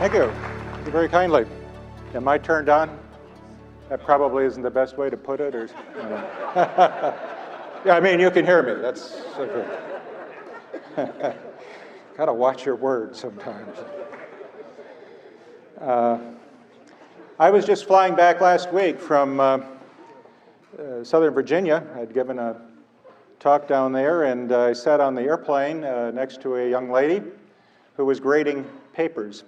Thank you. Thank you very kindly. Am I turned on? That probably isn't the best way to put it, or yeah, I mean, you can hear me. That's okay. Gotta watch your words sometimes. I was just flying back last week from Southern Virginia. I'd given a talk down there, and I sat on the airplane next to a young lady who was grading papers.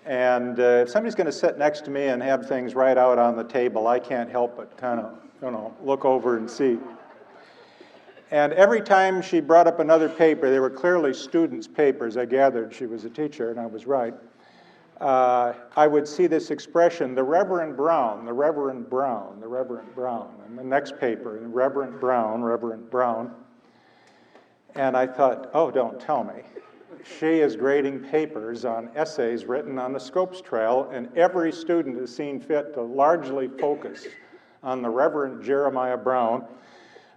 And if somebody's going to sit next to me and have things right out on the table, I can't help but kind of, look over and see. And every time she brought up another paper, they were clearly students' papers. I gathered she was a teacher, and I was right. I would see this expression, the Reverend Brown, the Reverend Brown, the Reverend Brown. And the next paper, the Reverend Brown, Reverend Brown. And I thought, oh, don't tell me. She is grading papers on essays written on the Scopes Trail, and every student has seen fit to largely focus on the Reverend Jeremiah Brown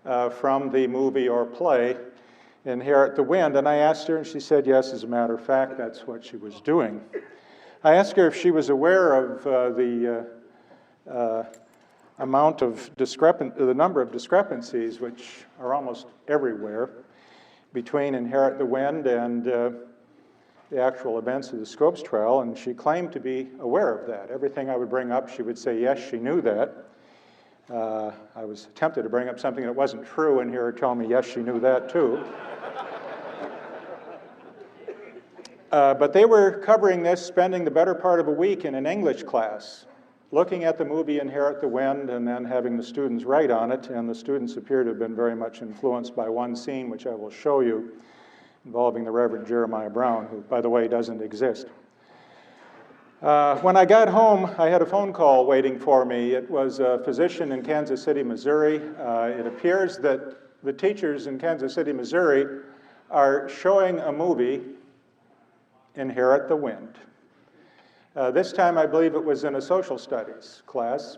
from the movie or play Inherit the Wind. And I asked her, and she said, yes, as a matter of fact, that's what she was doing. I asked her if she was aware of the number of discrepancies, which are almost everywhere, between Inherit the Wind and the actual events of the Scopes Trail, and she claimed to be aware of that. Everything I would bring up, she would say, yes, she knew that. I was tempted to bring up something that wasn't true and hear her tell me, yes, she knew that too. But they were covering this, spending the better part of a week in an English class, looking at the movie Inherit the Wind and then having the students write on it, and the students appear to have been very much influenced by one scene, which I will show you, involving the Reverend Jeremiah Brown, who, by the way, doesn't exist. When I got home, I had a phone call waiting for me. It was a physician in Kansas City, Missouri. It appears that the teachers in Kansas City, Missouri are showing a movie, Inherit the Wind. This time, I believe it was in a social studies class,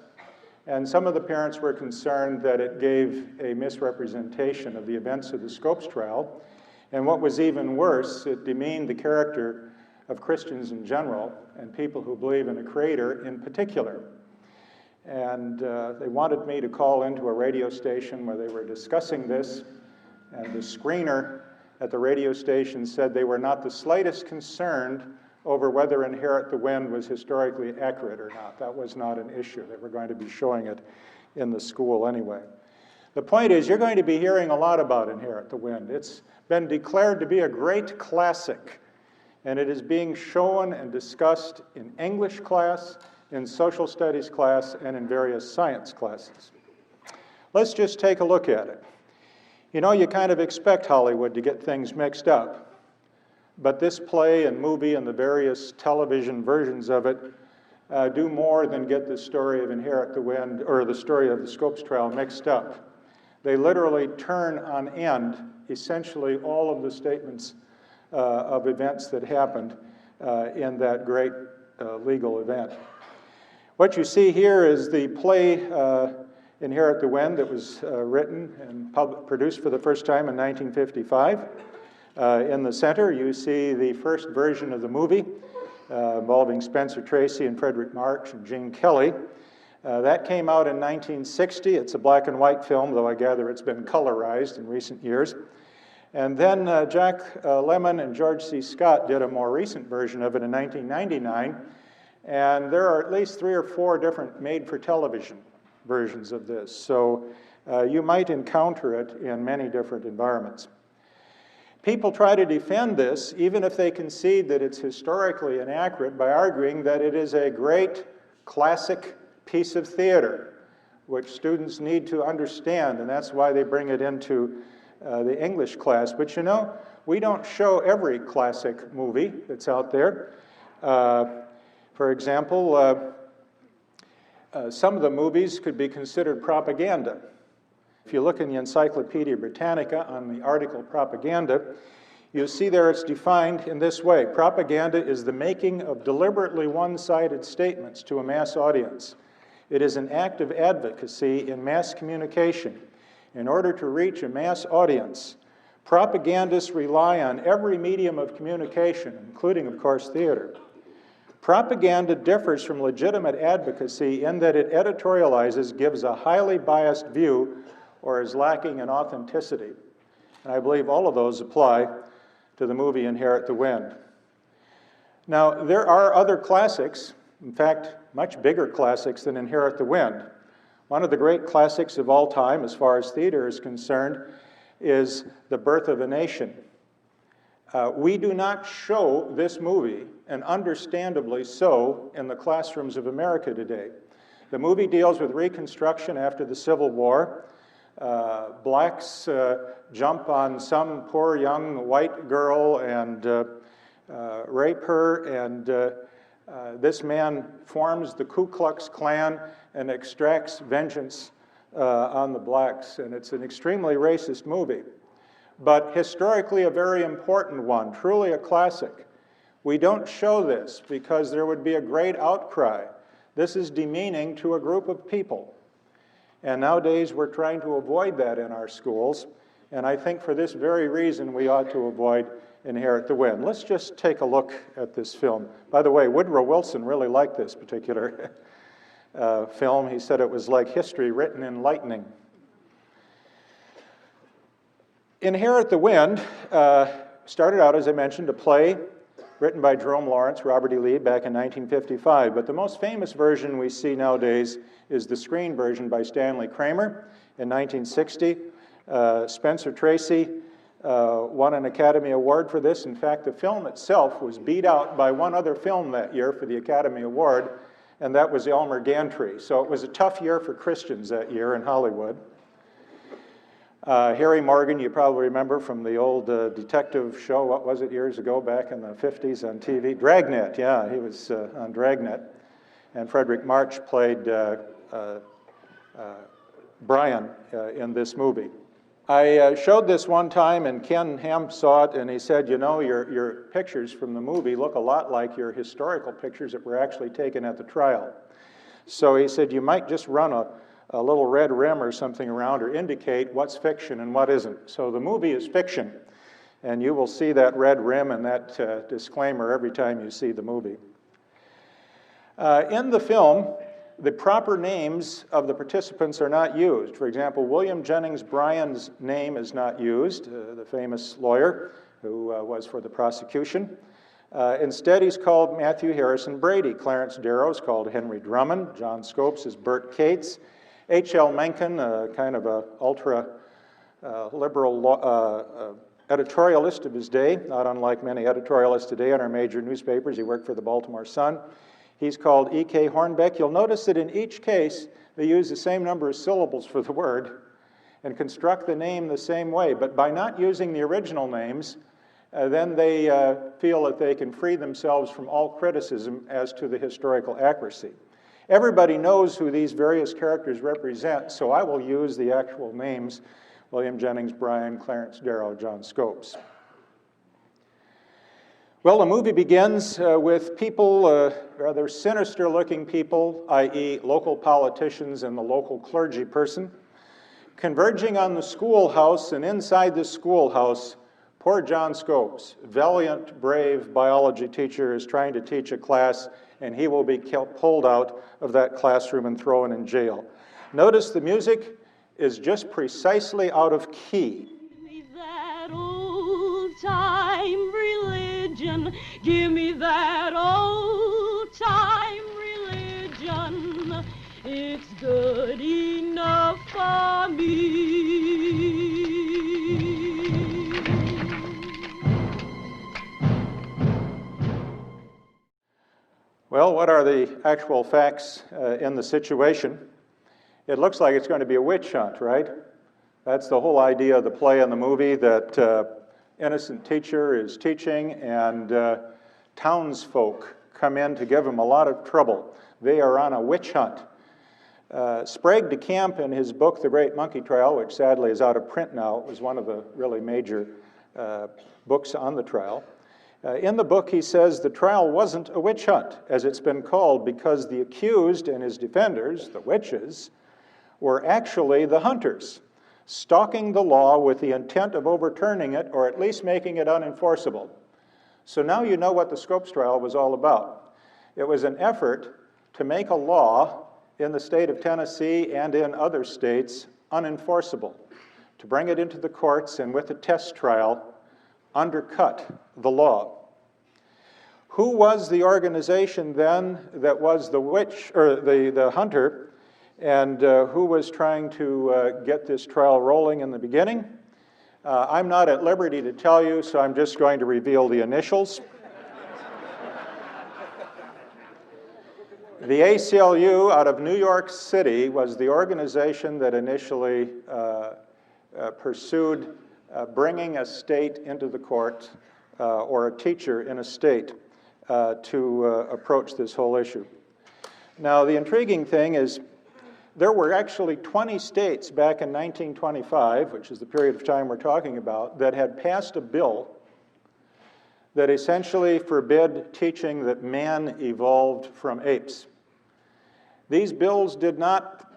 and some of the parents were concerned that it gave a misrepresentation of the events of the Scopes Trail, and what was even worse, it demeaned the character of Christians in general and people who believe in a creator in particular. And they wanted me to call into a radio station where they were discussing this, and the screener at the radio station said they were not the slightest concerned over whether Inherit the Wind was historically accurate or not. That was not an issue. They were going to be showing it in the school anyway. The point is, you're going to be hearing a lot about Inherit the Wind. It's been declared to be a great classic, and it is being shown and discussed in English class, in social studies class, and in various science classes. Let's just take a look at it. You know, you kind of expect Hollywood to get things mixed up. But this play and movie and the various television versions of it do more than get the story of Inherit the Wind or the story of the Scopes Trail mixed up. They literally turn on end essentially all of the statements of events that happened in that great legal event. What you see here is the play Inherit the Wind that was written and produced for the first time in 1955. In the center, you see the first version of the movie involving Spencer Tracy and Frederick March and Gene Kelly. That came out in 1960. It's a black and white film, though I gather it's been colorized in recent years. And then Jack Lemmon and George C. Scott did a more recent version of it in 1999. And there are at least 3 or 4 different made-for-television versions of this. So you might encounter it in many different environments. People try to defend this, even if they concede that it's historically inaccurate, by arguing that it is a great classic piece of theater, which students need to understand, and that's why they bring it into the English class. But you know, we don't show every classic movie that's out there. For example, some of the movies could be considered propaganda. If you look in the Encyclopedia Britannica on the article propaganda, you'll see there it's defined in this way. Propaganda is the making of deliberately one-sided statements to a mass audience. It is an act of advocacy in mass communication. In order to reach a mass audience, propagandists rely on every medium of communication, including, of course, theater. Propaganda differs from legitimate advocacy in that it editorializes, gives a highly biased view, or is lacking in authenticity. And I believe all of those apply to the movie Inherit the Wind. Now, there are other classics, in fact, much bigger classics than Inherit the Wind. One of the great classics of all time, as far as theater is concerned, is The Birth of a Nation. We do not show this movie, and understandably so, in the classrooms of America today. The movie deals with Reconstruction after the Civil War. Blacks jump on some poor young white girl and rape her, and this man forms the Ku Klux Klan and extracts vengeance on the blacks, and it's an extremely racist movie, but historically a very important one, truly a classic. We don't show this because there would be a great outcry. This is demeaning to a group of people, and nowadays we're trying to avoid that in our schools, and I think for this very reason we ought to avoid Inherit the Wind. Let's just take a look at this film. By the way, Woodrow Wilson really liked this particular film. He said it was like history written in lightning. Inherit the Wind started out, as I mentioned, a play written by Jerome Lawrence, Robert E. Lee, back in 1955. But the most famous version we see nowadays is the screen version by Stanley Kramer in 1960. Spencer Tracy won an Academy Award for this. In fact, the film itself was beat out by one other film that year for the Academy Award, and that was Elmer Gantry. So it was a tough year for Christians that year in Hollywood. Harry Morgan, you probably remember from the old detective show, what was it, years ago, back in the 50s on TV? Dragnet, yeah, he was on Dragnet. And Frederick March played Brian in this movie. I showed this one time, and Ken Ham saw it, and he said, you know, your pictures from the movie look a lot like your historical pictures that were actually taken at the trial. So he said, you might just run a little red rim or something around or indicate what's fiction and what isn't. So the movie is fiction, and you will see that red rim and that disclaimer every time you see the movie. In the film, the proper names of the participants are not used. For example, William Jennings Bryan's name is not used, the famous lawyer who was for the prosecution. Instead, he's called Matthew Harrison Brady. Clarence Darrow is called Henry Drummond. John Scopes is Bert Cates. H.L. Menton, kind of an ultra-liberal editorialist of his day, not unlike many editorialists today in our major newspapers. He worked for the Baltimore Sun. He's called E.K. Hornbeck. You'll notice that in each case, they use the same number of syllables for the word and construct the name the same way. But by not using the original names, then they feel that they can free themselves from all criticism as to the historical accuracy. Everybody knows who these various characters represent, so I will use the actual names: William Jennings Bryan, Clarence Darrow, John Scopes. Well, the movie begins with people, rather sinister-looking people, i.e. local politicians and the local clergy person, converging on the schoolhouse, and inside the schoolhouse, poor John Scopes, valiant, brave biology teacher, is trying to teach a class, and he will be pulled out of that classroom and thrown in jail. Notice the music is just precisely out of key. That old-time religion, give me that old-time religion, it's good enough for me. Well, what are the actual facts in the situation? It looks like it's going to be a witch hunt, right? That's the whole idea of the play and the movie, that innocent teacher is teaching, and townsfolk come in to give him a lot of trouble. They are on a witch hunt. Sprague de Camp, in his book, The Great Monkey Trial, which sadly is out of print now, it was one of the really major books on the trial. In the book, he says the trial wasn't a witch hunt, as it's been called, because the accused and his defenders, the witches, were actually the hunters, stalking the law with the intent of overturning it, or at least making it unenforceable. So now you know what the Scopes trial was all about. It was an effort to make a law in the state of Tennessee and in other states unenforceable, to bring it into the courts and with a test trial undercut the law. Who was the organization then that was the witch, or the hunter, and who was trying to get this trial rolling in the beginning? I'm not at liberty to tell you, so I'm just going to reveal the initials. The ACLU out of New York City was the organization that initially pursued bringing a state into the court or a teacher in a state to approach this whole issue. Now, the intriguing thing is there were actually 20 states back in 1925, which is the period of time we're talking about, that had passed a bill that essentially forbid teaching that man evolved from apes. These bills did not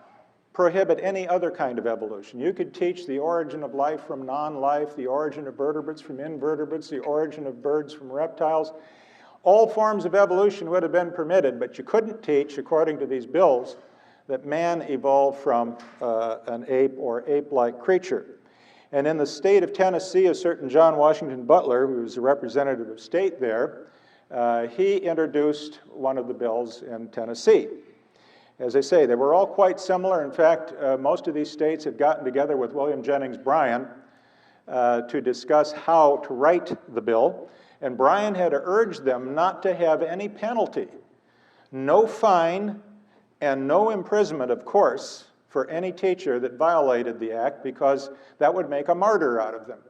prohibit any other kind of evolution. You could teach the origin of life from non-life, the origin of vertebrates from invertebrates, the origin of birds from reptiles. All forms of evolution would have been permitted, but you couldn't teach, according to these bills, that man evolved from an ape or ape-like creature. And in the state of Tennessee, a certain John Washington Butler, who was a representative of state there, he introduced one of the bills in Tennessee. As I say, they were all quite similar. In fact, most of these states had gotten together with William Jennings Bryan to discuss how to write the bill. And Bryan had urged them not to have any penalty, no fine, and no imprisonment, of course, for any teacher that violated the act, because that would make a martyr out of them.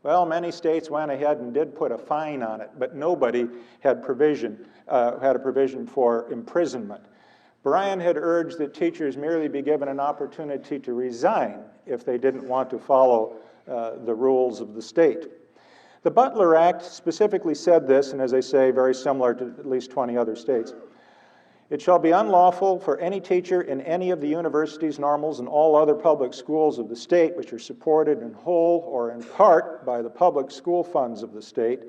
Well, many states went ahead and did put a fine on it, but nobody had a provision for imprisonment. Bryan had urged that teachers merely be given an opportunity to resign if they didn't want to follow the rules of the state. The Butler Act specifically said this, and as I say, very similar to at least 20 other states. It shall be unlawful for any teacher in any of the universities, normals, and all other public schools of the state which are supported in whole or in part by the public school funds of the state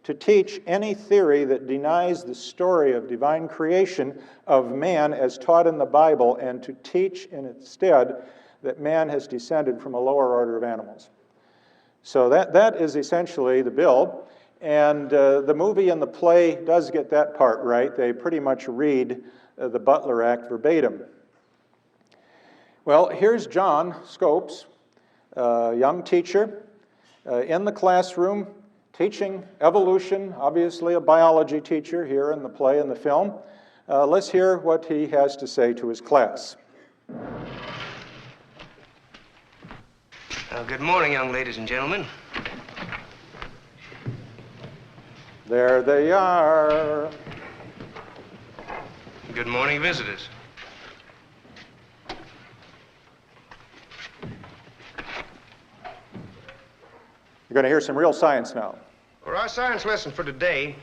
to teach any theory that denies the story of divine creation of man as taught in the Bible, and to teach instead that man has descended from a lower order of animals. So that is essentially the bill. And the movie and the play does get that part right. They pretty much read the Butler Act verbatim. Well, here's John Scopes, a young teacher, in the classroom, teaching evolution, obviously a biology teacher here in the play and the film. Let's hear what he has to say to his class. Good morning, young ladies and gentlemen. There they are. Good morning, visitors. You're going to hear some real science now. For our science lesson for today,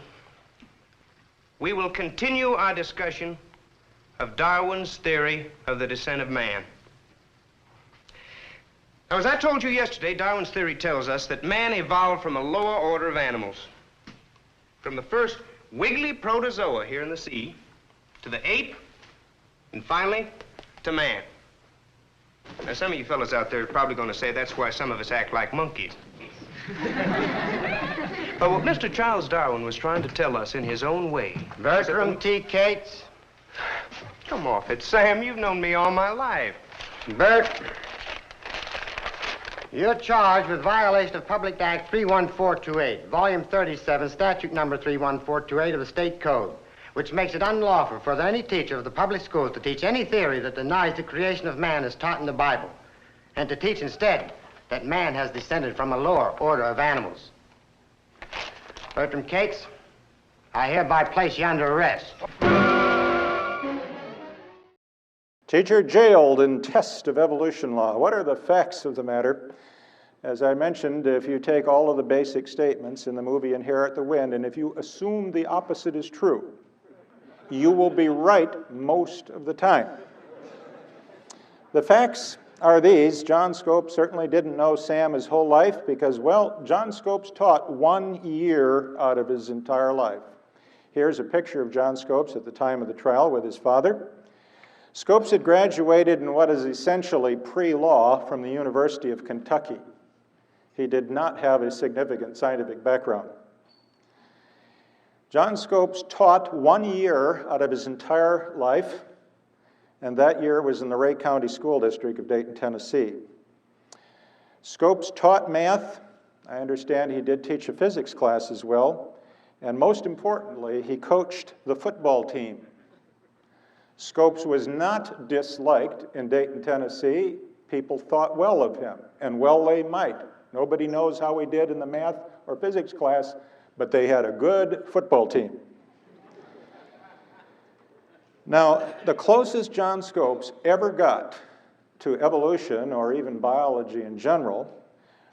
we will continue our discussion of Darwin's theory of the descent of man. Now, as I told you yesterday, Darwin's theory tells us that man evolved from a lower order of animals. From the first wiggly protozoa here in the sea, to the ape, and finally, to man. Now, some of you fellows out there are probably going to say that's why some of us act like monkeys. But what Mr. Charles Darwin was trying to tell us in his own way... Bertram T. Cates. Come off it, Sam. You've known me all my life. Bert, you're charged with violation of Public Act 31428, Volume 37, Statute Number 31428 of the State Code, which makes it unlawful for any teacher of the public schools to teach any theory that denies the creation of man as taught in the Bible, and to teach instead that man has descended from a lower order of animals. Bertram Cates, I hereby place you under arrest. Teacher jailed in test of evolution law. What are the facts of the matter? As I mentioned, if you take all of the basic statements in the movie Inherit the Wind, and if you assume the opposite is true, you will be right most of the time. The facts are these. John Scopes certainly didn't know Sam his whole life because, well, John Scopes taught 1 year out of his entire life. Here's a picture of John Scopes at the time of the trial with his father. Scopes had graduated in what is essentially pre-law from the University of Kentucky. He did not have a significant scientific background. John Scopes taught 1 year out of his entire life, and that year was in the Ray County School District of Dayton, Tennessee. Scopes taught math. I understand he did teach a physics class as well. And most importantly, he coached the football team. Scopes was not disliked in Dayton, Tennessee. People thought well of him, and well they might. Nobody knows how he did in the math or physics class, but they had a good football team. Now, the closest John Scopes ever got to evolution, or even biology in general,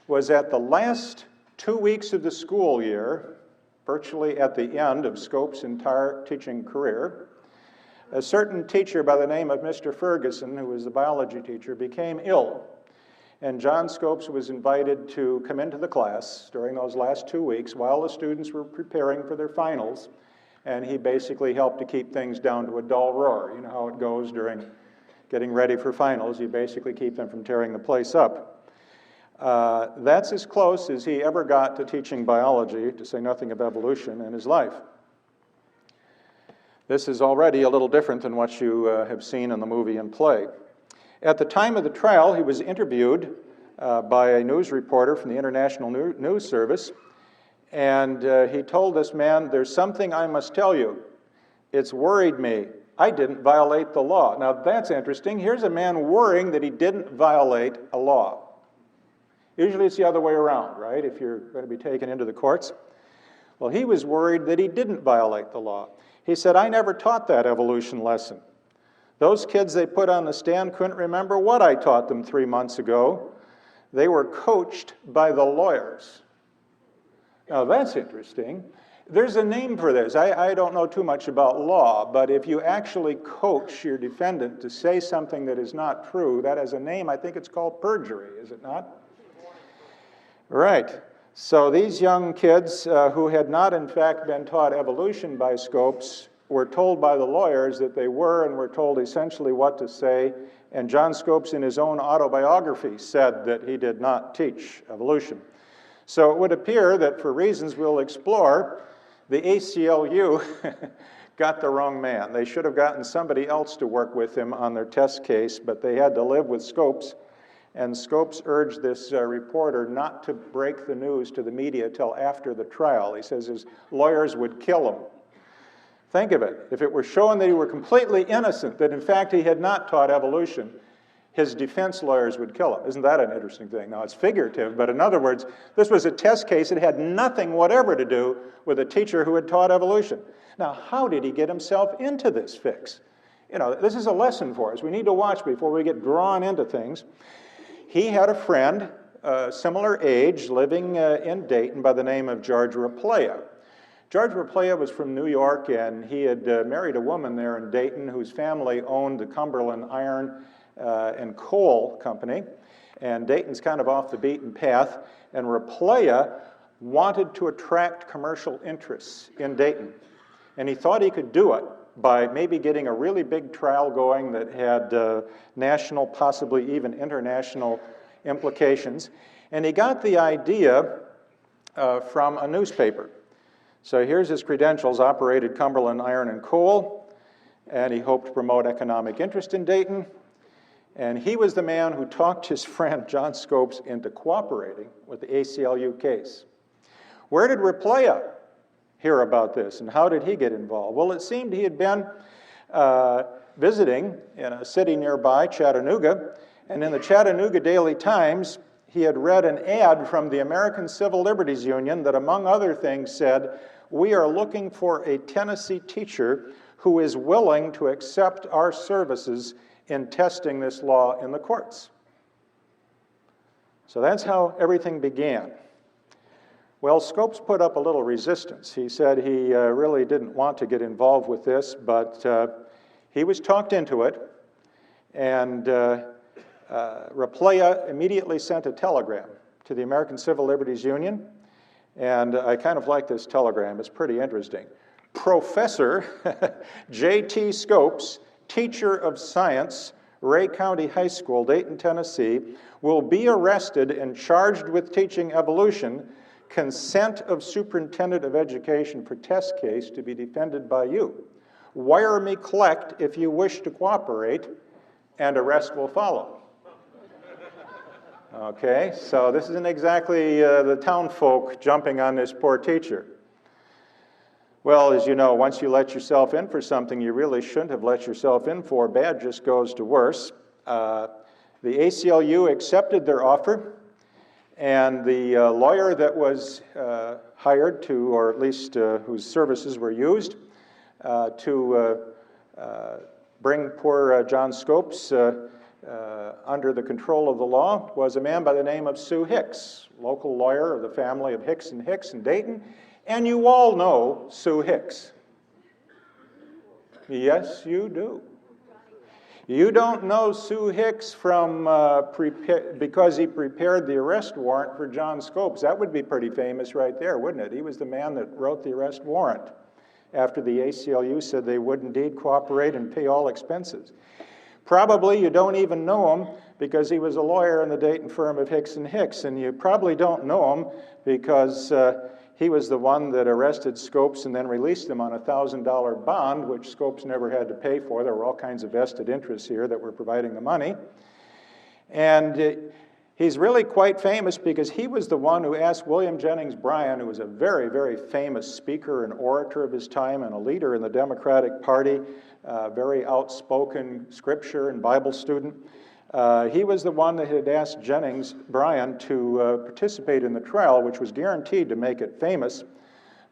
was at the last 2 weeks of the school year, virtually at the end of Scopes' entire teaching career. A certain teacher by the name of Mr. Ferguson, who was the biology teacher, became ill. And John Scopes was invited to come into the class during those last 2 weeks while the students were preparing for their finals. And he basically helped to keep things down to a dull roar. You know how it goes during getting ready for finals. You basically keep them from tearing the place up. That's as close as he ever got to teaching biology, to say nothing of evolution, in his life. This is already a little different than what you have seen in the movie and play. At the time of the trial, he was interviewed by a news reporter from the International News Service, and he told this man, "There's something I must tell you. It's worried me. I didn't violate the law." Now that's interesting. Here's a man worrying that he didn't violate a law. Usually it's the other way around, right, if you're going to be taken into the courts. Well, he was worried that he didn't violate the law. He said, "I never taught that evolution lesson. Those kids they put on the stand couldn't remember what I taught them 3 months ago. They were coached by the lawyers." Now that's interesting. There's a name for this. I don't know too much about law, but if you actually coach your defendant to say something that is not true, that has a name. I think it's called perjury, is it not? Right. So these young kids who had not in fact been taught evolution by Scopes were told by the lawyers that they were, and were told essentially what to say. And John Scopes in his own autobiography said that he did not teach evolution. So it would appear that for reasons we'll explore, the ACLU got the wrong man. They should have gotten somebody else to work with him on their test case, but they had to live with Scopes. And Scopes urged this reporter not to break the news to the media till after the trial. He says his lawyers would kill him. Think of it. If it were shown that he were completely innocent, that in fact he had not taught evolution, his defense lawyers would kill him. Isn't that an interesting thing? Now, it's figurative, but in other words, this was a test case that had nothing whatever to do with a teacher who had taught evolution. Now, how did he get himself into this fix? You know, this is a lesson for us. We need to watch before we get drawn into things. He had a friend, similar age, living in Dayton by the name of George Raplaya. George Raplaya was from New York, and he had married a woman there in Dayton whose family owned the Cumberland Iron and Coal Company. And Dayton's kind of off the beaten path, and Raplaya wanted to attract commercial interests in Dayton. And he thought he could do it by maybe getting a really big trial going that had national, possibly even international implications. And he got the idea from a newspaper. So here's his credentials: operated Cumberland Iron and Coal, and he hoped to promote economic interest in Dayton. And he was the man who talked his friend John Scopes into cooperating with the ACLU case. Where did Raplaya hear about this, and how did he get involved? Well, it seemed he had been visiting in a city nearby, Chattanooga, and in the Chattanooga Daily Times, he had read an ad from the American Civil Liberties Union that, among other things, said, "We are looking for a Tennessee teacher who is willing to accept our services in testing this law in the courts." So that's how everything began. Well, Scopes put up a little resistance. He said he really didn't want to get involved with this, but he was talked into it, and Raplaya immediately sent a telegram to the American Civil Liberties Union, and I kind of like this telegram. It's pretty interesting. Professor J.T. Scopes, teacher of science, Ray County High School, Dayton, Tennessee, will be arrested and charged with teaching evolution. Consent of Superintendent of Education for test case to be defended by you. Wire me collect if you wish to cooperate, and arrest will follow. Okay, so this isn't exactly the town folk jumping on this poor teacher. Well, as you know, once you let yourself in for something you really shouldn't have let yourself in for, bad just goes to worse. The ACLU accepted their offer, and the lawyer that was hired to, or at least whose services were used to bring poor John Scopes under the control of the law was a man by the name of Sue Hicks, local lawyer of the family of Hicks and Hicks in Dayton. And you all know Sue Hicks. Yes, you do. You don't know Sue Hicks from because he prepared the arrest warrant for John Scopes. That would be pretty famous right there, wouldn't it? He was the man that wrote the arrest warrant after the ACLU said they would indeed cooperate and pay all expenses. Probably you don't even know him because he was a lawyer in the Dayton firm of Hicks and Hicks, and you probably don't know him because he was the one that arrested Scopes and then released him on a $1,000 bond, which Scopes never had to pay for. There were all kinds of vested interests here that were providing the money. And he's really quite famous because he was the one who asked William Jennings Bryan, who was a very, very famous speaker and orator of his time and a leader in the Democratic Party, very outspoken scripture and Bible student. He was the one that had asked Jennings Bryan to participate in the trial, which was guaranteed to make it famous.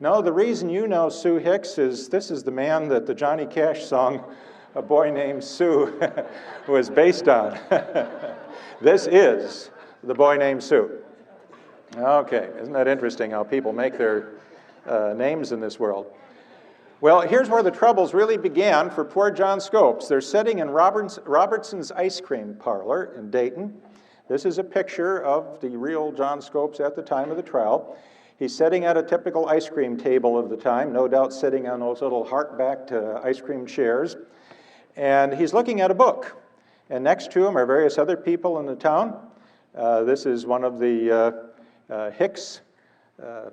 No, the reason you know Sue Hicks is this is the man that the Johnny Cash song, A Boy Named Sue, was based on. This is The Boy Named Sue. Okay, isn't that interesting how people make their names in this world? Well, here's where the troubles really began for poor John Scopes. They're sitting in Robertson's Ice Cream Parlor in Dayton. This is a picture of the real John Scopes at the time of the trial. He's sitting at a typical ice cream table of the time, no doubt sitting on those little heart-backed ice cream chairs. And he's looking at a book. And next to him are various other people in the town. This is one of the Hicks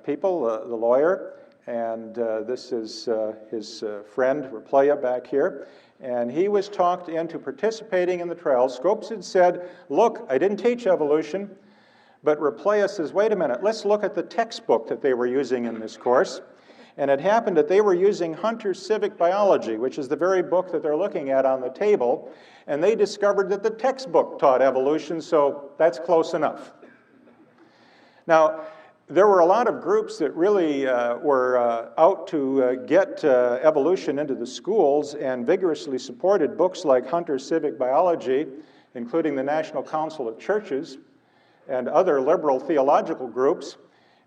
people, the lawyer. And this is his friend, Raplaya, back here. And he was talked into participating in the trial. Scopes had said, look, I didn't teach evolution. But Raplaya says, wait a minute, let's look at the textbook that they were using in this course. And it happened that they were using Hunter's Civic Biology, which is the very book that they're looking at on the table. And they discovered that the textbook taught evolution, so that's close enough. Now, there were a lot of groups that really were out to get evolution into the schools and vigorously supported books like Hunter's Civic Biology, including the National Council of Churches and other liberal theological groups.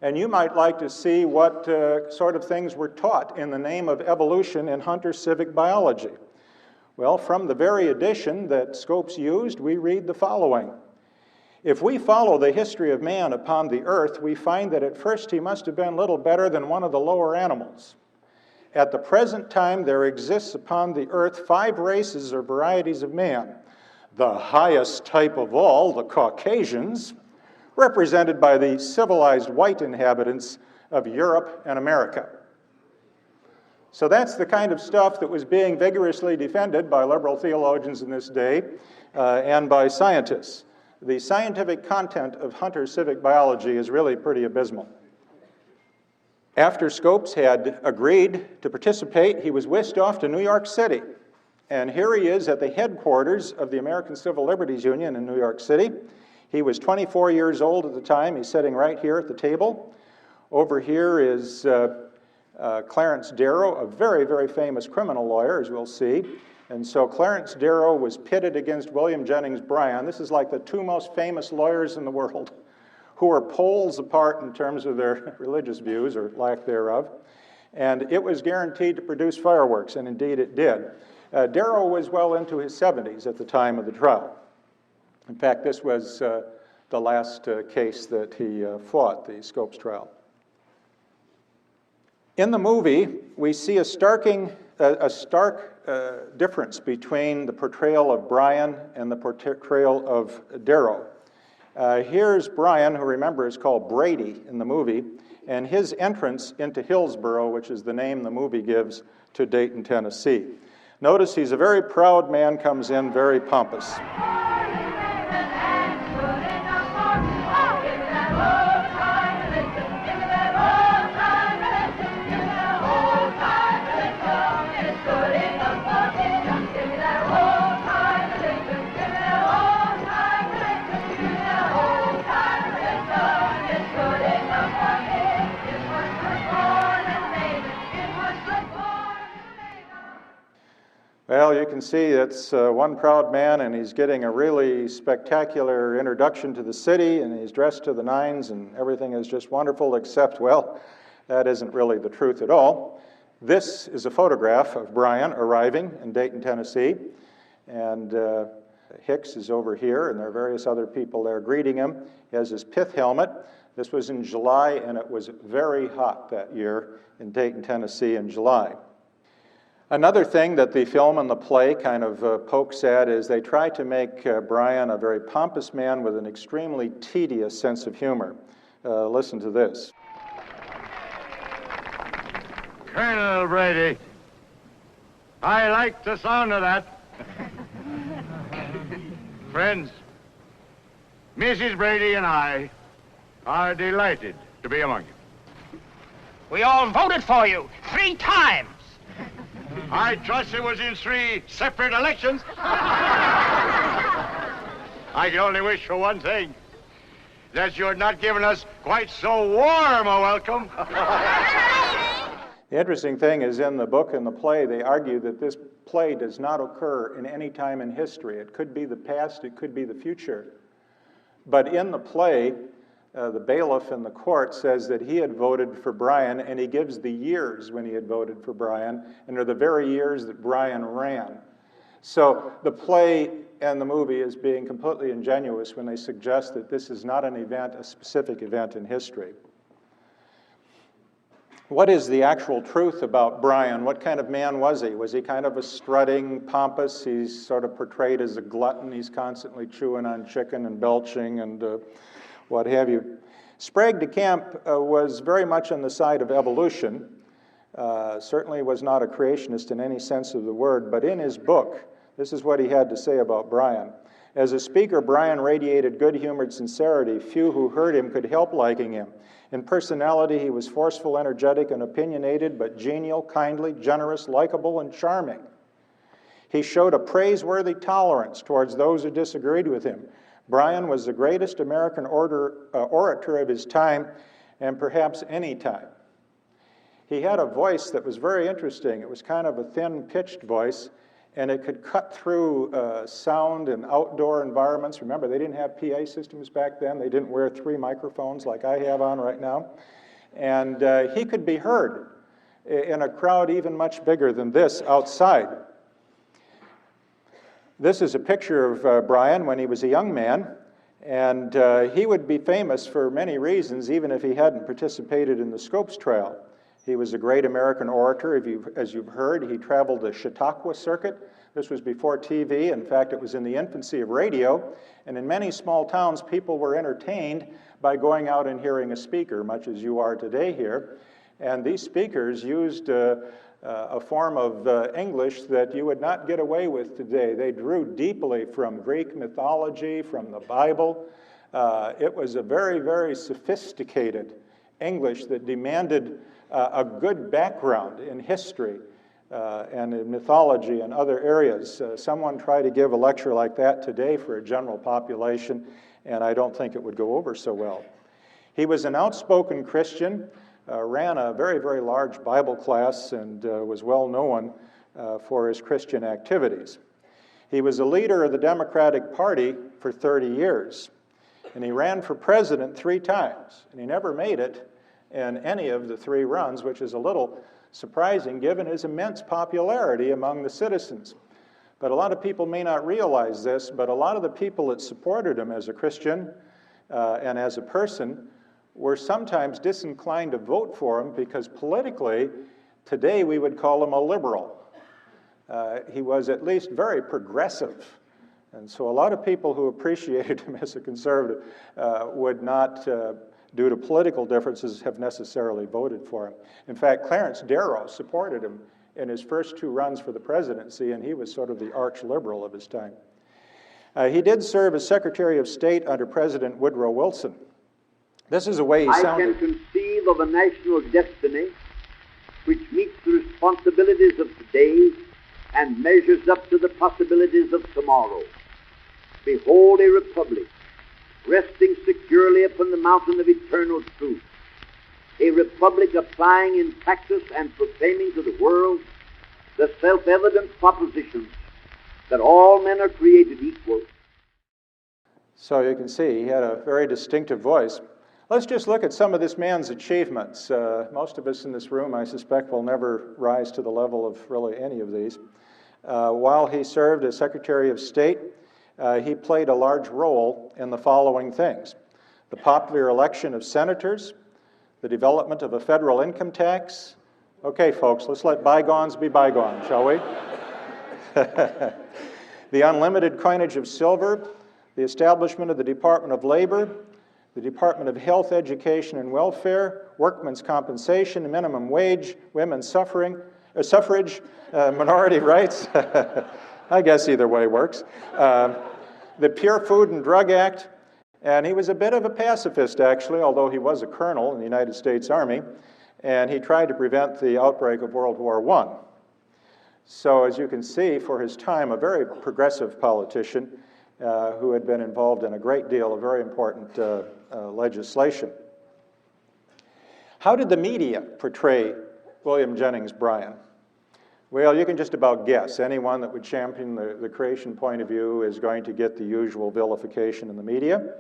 And you might like to see what sort of things were taught in the name of evolution in Hunter's Civic Biology. Well, from the very edition that Scopes used, we read the following. If we follow the history of man upon the earth, we find that at first he must have been little better than one of the lower animals. At the present time, there exists upon the earth 5 races or varieties of man. The highest type of all, the Caucasians, represented by the civilized white inhabitants of Europe and America. So that's the kind of stuff that was being vigorously defended by liberal theologians in this day and by scientists. The scientific content of Hunter's Civic Biology is really pretty abysmal. After Scopes had agreed to participate, he was whisked off to New York City. And here he is at the headquarters of the American Civil Liberties Union in New York City. He was 24 years old at the time. He's sitting right here at the table. Over here is Clarence Darrow, a very, very famous criminal lawyer, as we'll see. And so Clarence Darrow was pitted against William Jennings Bryan. This is like the 2 most famous lawyers in the world who are poles apart in terms of their religious views or lack thereof. And it was guaranteed to produce fireworks, and indeed it did. Darrow was well into his 70s at the time of the trial. In fact, this was the last case that he fought, the Scopes trial. In the movie, we see a stark difference between the portrayal of Brian and the portrayal of Darrow. Here's Brian, who remember is called Brady in the movie, and his entrance into Hillsboro, which is the name the movie gives to Dayton, Tennessee. Notice he's a very proud man, comes in very pompous. Well, you can see it's one proud man, and he's getting a really spectacular introduction to the city, and he's dressed to the nines, and everything is just wonderful, except, well, that isn't really the truth at all. This is a photograph of Brian arriving in Dayton, Tennessee, and Hicks is over here, and there are various other people there greeting him. He has his pith helmet. This was in July, and it was very hot that year in Dayton, Tennessee in July. Another thing that the film and the play kind of pokes at is they try to make Brian a very pompous man with an extremely tedious sense of humor. Listen to this. Colonel Brady, I like the sound of that. Friends, Mrs. Brady and I are delighted to be among you. We all voted for you 3 times. I trust it was in 3 separate elections. I can only wish for one thing, that you're not giving us quite so warm a welcome. The interesting thing is in the book and the play, they argue that this play does not occur in any time in history. It could be the past, it could be the future. But in the play, the bailiff in the court says that he had voted for Brian, and he gives the years when he had voted for Brian, and they're the very years that Brian ran. So the play and the movie is being completely ingenuous when they suggest that this is not an event, a specific event in history. What is the actual truth about Brian? What kind of man was he? Was he kind of a strutting, pompous? He's sort of portrayed as a glutton. He's constantly chewing on chicken and belching and what have you. Sprague de Camp was very much on the side of evolution. Certainly was not a creationist in any sense of the word, but in his book, this is what he had to say about Brian. As a speaker, Brian radiated good-humored sincerity. Few who heard him could help liking him. In personality, he was forceful, energetic, and opinionated, but genial, kindly, generous, likable, and charming. He showed a praiseworthy tolerance towards those who disagreed with him. Brian was the greatest American orator of his time, and perhaps any time. He had a voice that was very interesting. It was kind of a thin-pitched voice, and it could cut through sound in outdoor environments. Remember, they didn't have PA systems back then. They didn't wear 3 microphones like I have on right now. And he could be heard in a crowd even much bigger than this outside. This is a picture of Brian when he was a young man, and he would be famous for many reasons, even if he hadn't participated in the Scopes trial. He was a great American orator. As you've heard, he traveled the Chautauqua circuit. This was before TV. In fact, it was in the infancy of radio. And in many small towns, people were entertained by going out and hearing a speaker, much as you are today here. And these speakers used a form of English that you would not get away with today. They drew deeply from Greek mythology, from the Bible. It was a very, very sophisticated English that demanded a good background in history and in mythology and other areas. Someone tried to give a lecture like that today for a general population, and I don't think it would go over so well. He was an outspoken Christian, ran a very, very large Bible class, and was well known for his Christian activities. He was a leader of the Democratic Party for 30 years, and he ran for president 3 times, and he never made it in any of the 3 runs, which is a little surprising given his immense popularity among the citizens. But a lot of people may not realize this, but a lot of the people that supported him as a Christian and as a person were sometimes disinclined to vote for him because politically, today we would call him a liberal. He was at least very progressive. And so a lot of people who appreciated him as a conservative would not, due to political differences, have necessarily voted for him. In fact, Clarence Darrow supported him in his first 2 runs for the presidency, and he was sort of the arch-liberal of his time. He did serve as Secretary of State under President Woodrow Wilson. This is the way he sounded. I can conceive of a national destiny which meets the responsibilities of today and measures up to the possibilities of tomorrow. Behold a republic resting securely upon the mountain of eternal truth, a republic applying in practice and proclaiming to the world the self-evident propositions that all men are created equal. So you can see he had a very distinctive voice. Let's just look at some of this man's achievements. Most of us in this room, I suspect, will never rise to the level of really any of these. While he served as Secretary of State, he played a large role in the following things: the popular election of senators, the development of a federal income tax. Okay, folks, let's let bygones be bygones, shall we? The unlimited coinage of silver, the establishment of the Department of Labor, the Department of Health, Education, and Welfare, workmen's compensation, minimum wage, women's suffrage, minority rights. I guess either way works. The Pure Food and Drug Act, and he was a bit of a pacifist, actually, although he was a colonel in the United States Army, and he tried to prevent the outbreak of World War I. So, as you can see, for his time, a very progressive politician who had been involved in a great deal of very important legislation. How did the media portray William Jennings Bryan? Well, you can just about guess. Anyone that would champion the creation point of view is going to get the usual vilification in the media.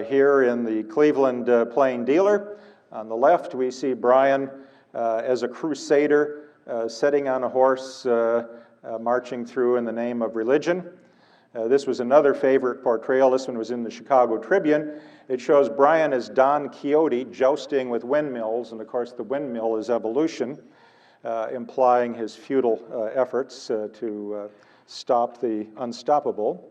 Here in the Cleveland Plain Dealer, on the left, we see Bryan as a crusader sitting on a horse, marching through in the name of religion. This was another favorite portrayal. This one was in the Chicago Tribune. It shows Bryan as Don Quixote jousting with windmills, and of course the windmill is evolution, implying his futile efforts to stop the unstoppable.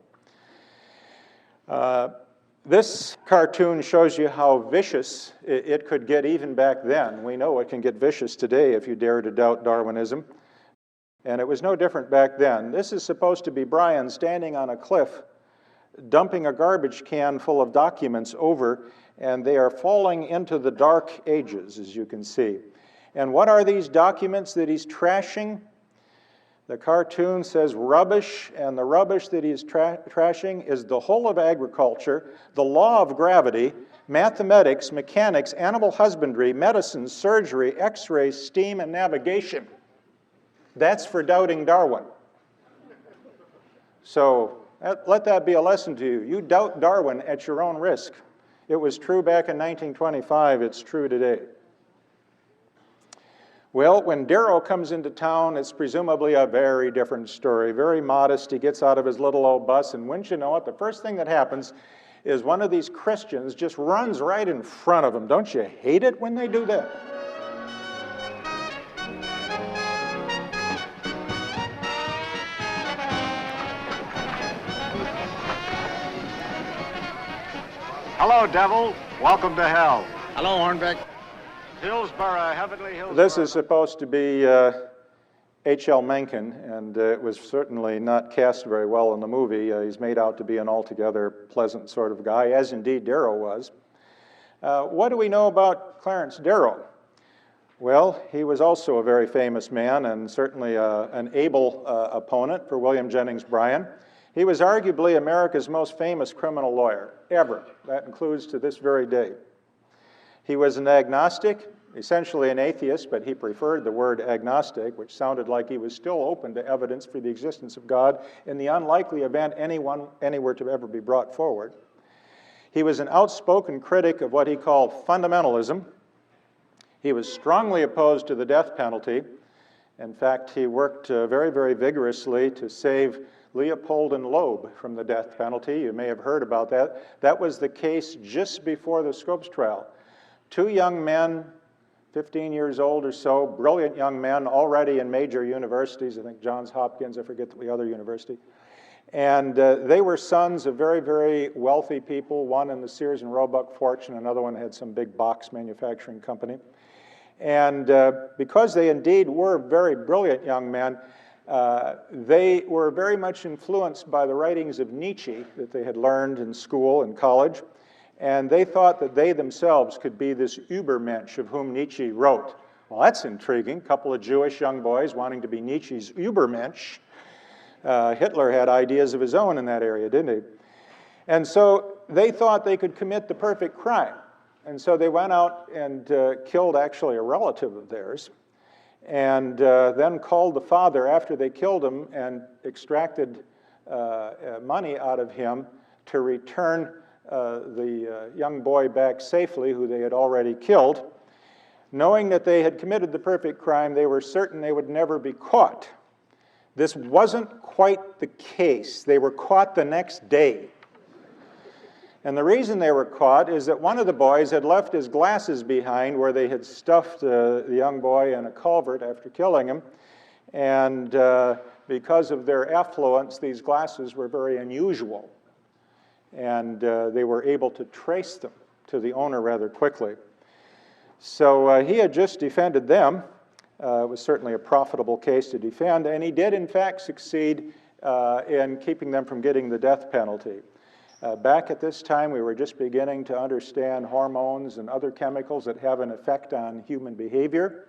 This cartoon shows you how vicious it could get even back then. We know it can get vicious today if you dare to doubt Darwinism. And it was no different back then. This is supposed to be Bryan standing on a cliff, dumping a garbage can full of documents over, and they are falling into the dark ages, as you can see. And what are these documents that he's trashing? The cartoon says rubbish, and the rubbish that he's trashing is the whole of agriculture, the law of gravity, mathematics, mechanics, animal husbandry, medicine, surgery, x-rays, steam, and navigation. That's for doubting Darwin. So let that be a lesson to you. You doubt Darwin at your own risk. It was true back in 1925. It's true today. Well, when Darrow comes into town, it's presumably a very different story. Very modest. He gets out of his little old bus, and wouldn't you know it, the first thing that happens is one of these Christians just runs right in front of him. Don't you hate it when they do that? Hello, devil. Welcome to hell. Hello, Hornbeck. Hillsborough, heavenly Hillsborough. This is supposed to be H.L. Menton, and it was certainly not cast very well in the movie. He's made out to be an altogether pleasant sort of guy, as indeed Darrow was. What do we know about Clarence Darrow? Well, he was also a very famous man and certainly an able opponent for William Jennings Bryan. He was arguably America's most famous criminal lawyer, ever. That includes to this very day. He was an agnostic, essentially an atheist, but he preferred the word agnostic, which sounded like he was still open to evidence for the existence of God in the unlikely event anyone anywhere to ever be brought forward. He was an outspoken critic of what he called fundamentalism. He was strongly opposed to the death penalty. In fact, he worked very, very vigorously to save Leopold and Loeb from the death penalty. You may have heard about that. That was the case just before the Scopes trial. Two young men, 15 years old or so, brilliant young men, already in major universities, I think Johns Hopkins, I forget the other university. And they were sons of very, very wealthy people, one in the Sears and Roebuck fortune, another one had some big box manufacturing company. And because they indeed were very brilliant young men, they were very much influenced by the writings of Nietzsche that they had learned in school and college. And they thought that they themselves could be this Übermensch of whom Nietzsche wrote. Well, that's intriguing. A couple of Jewish young boys wanting to be Nietzsche's Übermensch. Hitler had ideas of his own in that area, didn't he? And so they thought they could commit the perfect crime. And so they went out and killed actually a relative of theirs, and then called the father after they killed him and extracted money out of him to return the young boy back safely, who they had already killed. Knowing that they had committed the perfect crime, they were certain they would never be caught. This wasn't quite the case. They were caught the next day. And the reason they were caught is that one of the boys had left his glasses behind where they had stuffed the young boy in a culvert after killing him. And because of their affluence, these glasses were very unusual. And they were able to trace them to the owner rather quickly. So he had just defended them. It was certainly a profitable case to defend, and he did in fact succeed in keeping them from getting the death penalty. Back at this time, we were just beginning to understand hormones and other chemicals that have an effect on human behavior.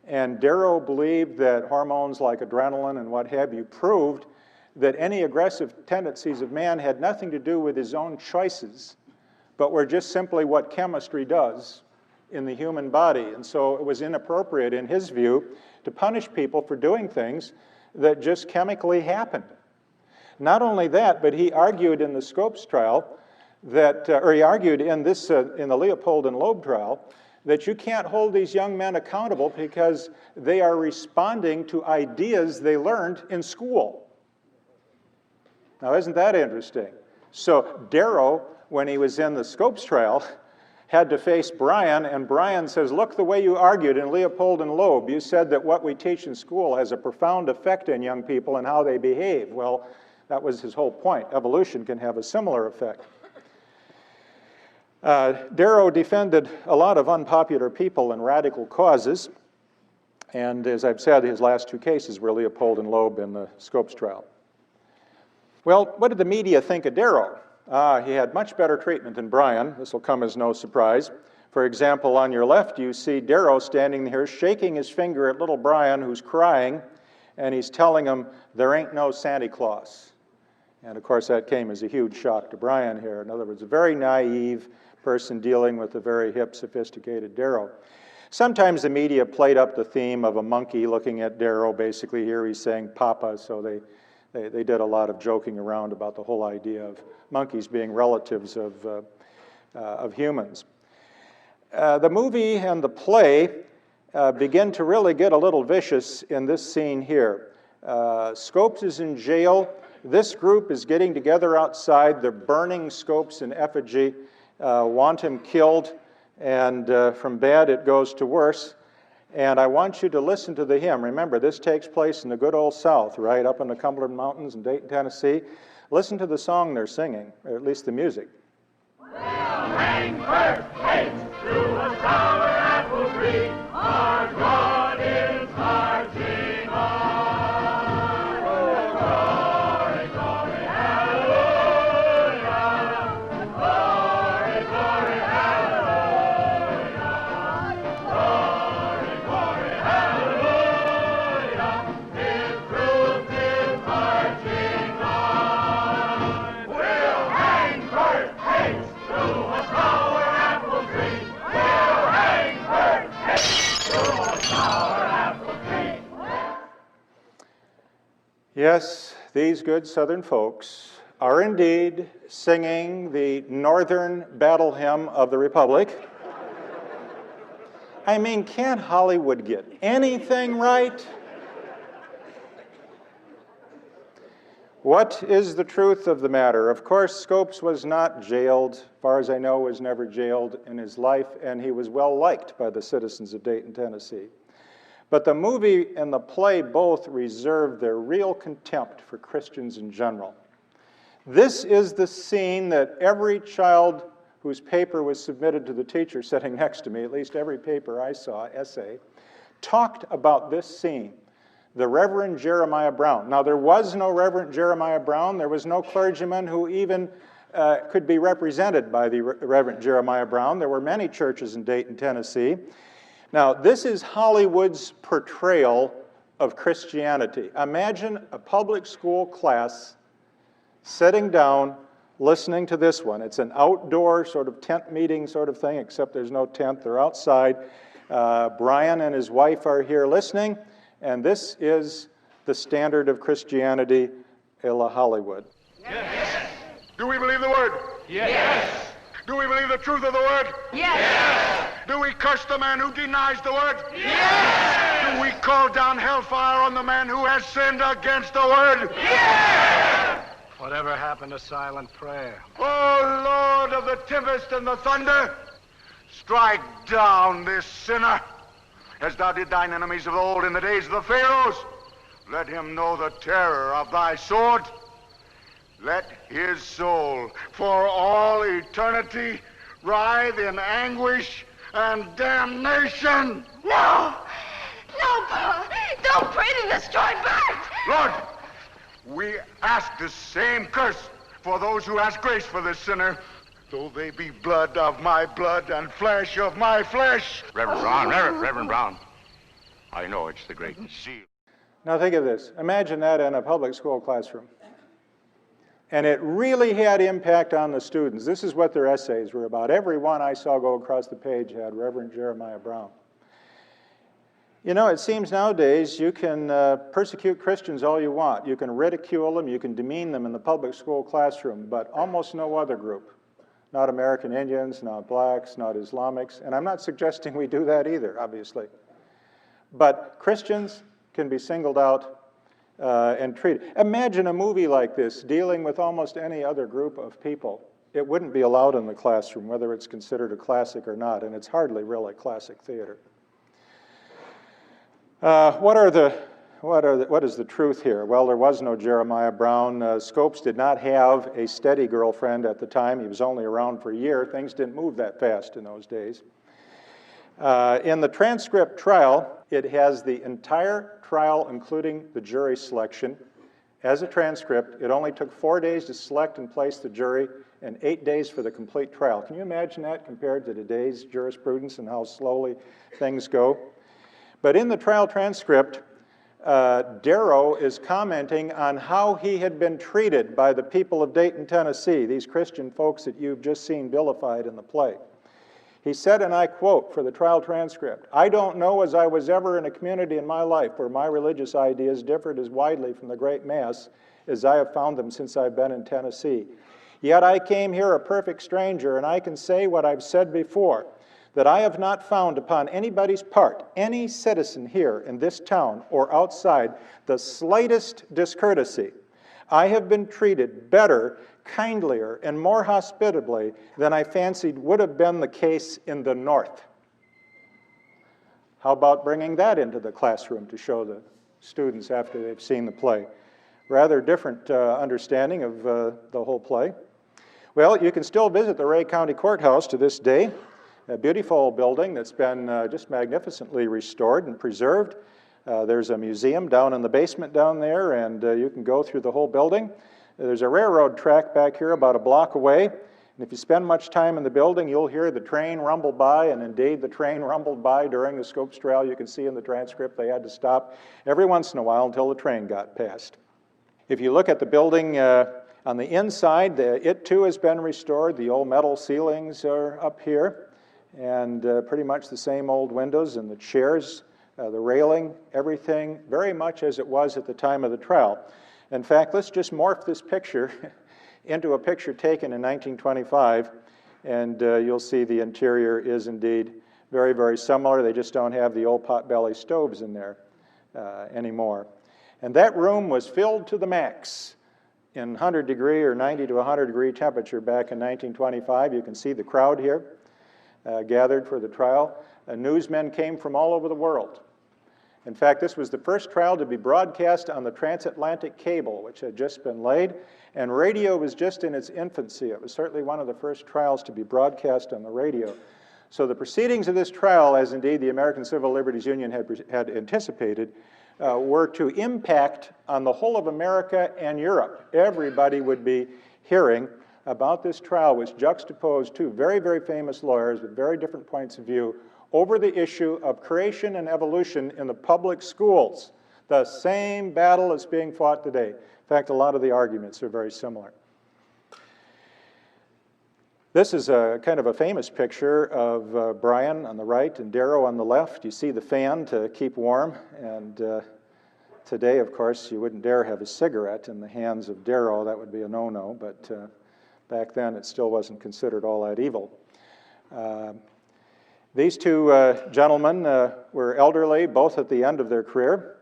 And Darrow believed that hormones like adrenaline and what have you proved that any aggressive tendencies of man had nothing to do with his own choices, but were just simply what chemistry does in the human body. And so it was inappropriate, in his view, to punish people for doing things that just chemically happened. Not only that, but he argued in the Scopes trial that, or he argued in the Leopold and Loeb trial, that you can't hold these young men accountable because they are responding to ideas they learned in school. Now, isn't that interesting? So Darrow, when he was in the Scopes trial, had to face Bryan, and Bryan says, look, the way you argued in Leopold and Loeb, you said that what we teach in school has a profound effect on young people and how they behave. Well, that was his whole point. Evolution can have a similar effect. Darrow defended a lot of unpopular people and radical causes, and as I've said, his last two cases were Leopold and Loeb in the Scopes trial. Well, what did the media think of Darrow? He had much better treatment than Bryan. This will come as no surprise. For example, on your left, you see Darrow standing here shaking his finger at little Bryan, who's crying, and he's telling him, there ain't no Santa Claus. And of course, that came as a huge shock to Bryan here. In other words, a very naive person dealing with a very hip, sophisticated Darrow. Sometimes the media played up the theme of a monkey looking at Darrow. Basically, here he's saying Papa, so they did a lot of joking around about the whole idea of monkeys being relatives of humans. The movie and the play begin to really get a little vicious in this scene here. Scopes is in jail. This group is getting together outside. They're burning Scopes in effigy, want him killed, and from bad it goes to worse. And I want you to listen to the hymn. Remember, this takes place in the good old South, right up in the Cumberland Mountains in Dayton, Tennessee. Listen to the song they're singing, or at least the music. We'll hang first hates through a sour apple tree. Our God is marching on. Glory, glory, hallelujah. Glory, glory, hallelujah. Glory, glory, hallelujah. His truth is marching on. We'll hang first hates through a sour apple tree. We'll hang first hates through a sour apple tree. Yes, these good Southern folks are indeed singing the Northern Battle Hymn of the Republic. I mean, can't Hollywood get anything right? What is the truth of the matter? Of course, Scopes was not jailed. As far as I know, was never jailed in his life, and he was well liked by the citizens of Dayton, Tennessee. But the movie and the play both reserve their real contempt for Christians in general. This is the scene that every child whose paper was submitted to the teacher sitting next to me, at least every paper I saw, essay, talked about this scene. The Reverend Jeremiah Brown. Now, there was no Reverend Jeremiah Brown. There was no clergyman who even could be represented by the Reverend Jeremiah Brown. There were many churches in Dayton, Tennessee. Now, this is Hollywood's portrayal of Christianity. Imagine a public school class sitting down, listening to this one. It's an outdoor sort of tent meeting sort of thing, except there's no tent. They're outside. Brian and his wife are here listening. And this is the standard of Christianity a la Hollywood. Yes. Do we believe the word? Yes. Do we believe the truth of the word? Yes. Do we curse the man who denies the word? Yes. Do we call down hellfire on the man who has sinned against the word? Yes. Whatever happened to silent prayer? Oh, Lord of the tempest and the thunder, strike down this sinner, as thou did thine enemies of old in the days of the Pharaohs. Let him know the terror of thy sword. Let his soul for all eternity writhe in anguish and damnation. No! No, Pa! Don't pray to destroy Bert! Lord, we ask the same curse for those who ask grace for this sinner, though they be blood of my blood and flesh of my flesh. Reverend Brown, Reverend Brown, I know it's the Great Seal. Now think of this. Imagine that in a public school classroom. And it really had impact on the students. This is what their essays were about. Every one I saw go across the page had Reverend Jeremiah Brown. You know, it seems nowadays you can persecute Christians all you want. You can ridicule them, you can demean them in the public school classroom, but almost no other group. Not American Indians, not blacks, not Islamics, and I'm not suggesting we do that either, obviously. But Christians can be singled out and treated. Imagine a movie like this dealing with almost any other group of people. It wouldn't be allowed in the classroom, whether it's considered a classic or not, and it's hardly really classic theater. What is the truth here? Well, there was no Jeremiah Brown. Scopes did not have a steady girlfriend at the time. He was only around for a year. Things didn't move that fast in those days. In the transcript trial, it has the entire trial, including the jury selection, as a transcript. It only took 4 days to select and place the jury and 8 days for the complete trial. Can you imagine that compared to today's jurisprudence and how slowly things go? But in the trial transcript, Darrow is commenting on how he had been treated by the people of Dayton, Tennessee, these Christian folks that you've just seen vilified in the play. He said, and I quote for the trial transcript, "I don't know as I was ever in a community in my life where my religious ideas differed as widely from the great mass as I have found them since I've been in Tennessee. Yet I came here a perfect stranger, and I can say what I've said before, that I have not found upon anybody's part, any citizen here in this town or outside, the slightest discourtesy. I have been treated better, kindlier, and more hospitably than I fancied would have been the case in the North." How about bringing that into the classroom to show the students after they've seen the play? Rather different understanding of the whole play. Well, you can still visit the Ray County Courthouse to this day. A beautiful building that's been just magnificently restored and preserved. There's a museum down in the basement down there, and you can go through the whole building. There's a railroad track back here about a block away, and if you spend much time in the building, you'll hear the train rumble by, and indeed the train rumbled by during the Scopes trial. You can see in the transcript they had to stop every once in a while until the train got past. If you look at the building on the inside, it too has been restored. The old metal ceilings are up here, and pretty much the same old windows and the chairs, the railing, everything very much as it was at the time of the trial. In fact, let's just morph this picture into a picture taken in 1925, and you'll see the interior is indeed very, very similar. They just don't have the old potbelly stoves in there anymore. And that room was filled to the max in 100 degree or 90 to 100 degree temperature back in 1925. You can see the crowd here gathered for the trial. Newsmen came from all over the world. In fact, this was the first trial to be broadcast on the transatlantic cable, which had just been laid, and radio was just in its infancy. It was certainly one of the first trials to be broadcast on the radio. So the proceedings of this trial, as indeed the American Civil Liberties Union had anticipated, were to impact on the whole of America and Europe. Everybody would be hearing about this trial, which juxtaposed two very, very famous lawyers with very different points of view over the issue of creation and evolution in the public schools. The same battle is being fought today. In fact, a lot of the arguments are very similar. This is a kind of a famous picture of Brian on the right and Darrow on the left. You see the fan to keep warm, and today, of course, you wouldn't dare have a cigarette in the hands of Darrow. That would be a no-no, but back then it still wasn't considered all that evil. These two gentlemen were elderly, both at the end of their career,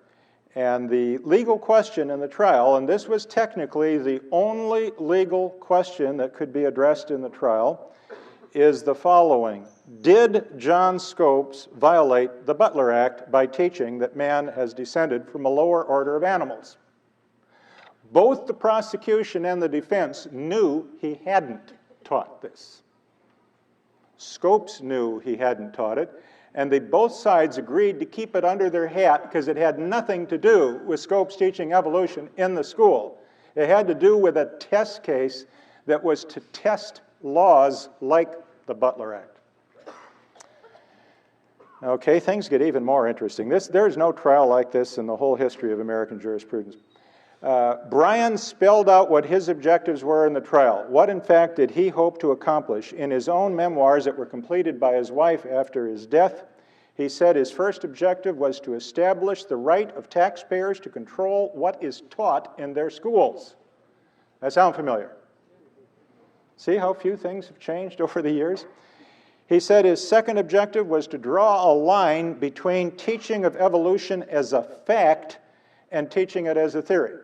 and the legal question in the trial, and this was technically the only legal question that could be addressed in the trial, is the following. Did John Scopes violate the Butler Act by teaching that man has descended from a lower order of animals? Both the prosecution and the defense knew he hadn't taught this. Scopes knew he hadn't taught it, and both sides agreed to keep it under their hat because it had nothing to do with Scopes teaching evolution in the school. It had to do with a test case that was to test laws like the Butler Act. Okay, things get even more interesting. There's no trial like this in the whole history of American jurisprudence. Brian spelled out what his objectives were in the trial. What, in fact, did he hope to accomplish? In his own memoirs that were completed by his wife after his death, he said his first objective was to establish the right of taxpayers to control what is taught in their schools. That sound familiar? See how few things have changed over the years? He said his second objective was to draw a line between teaching of evolution as a fact and teaching it as a theory.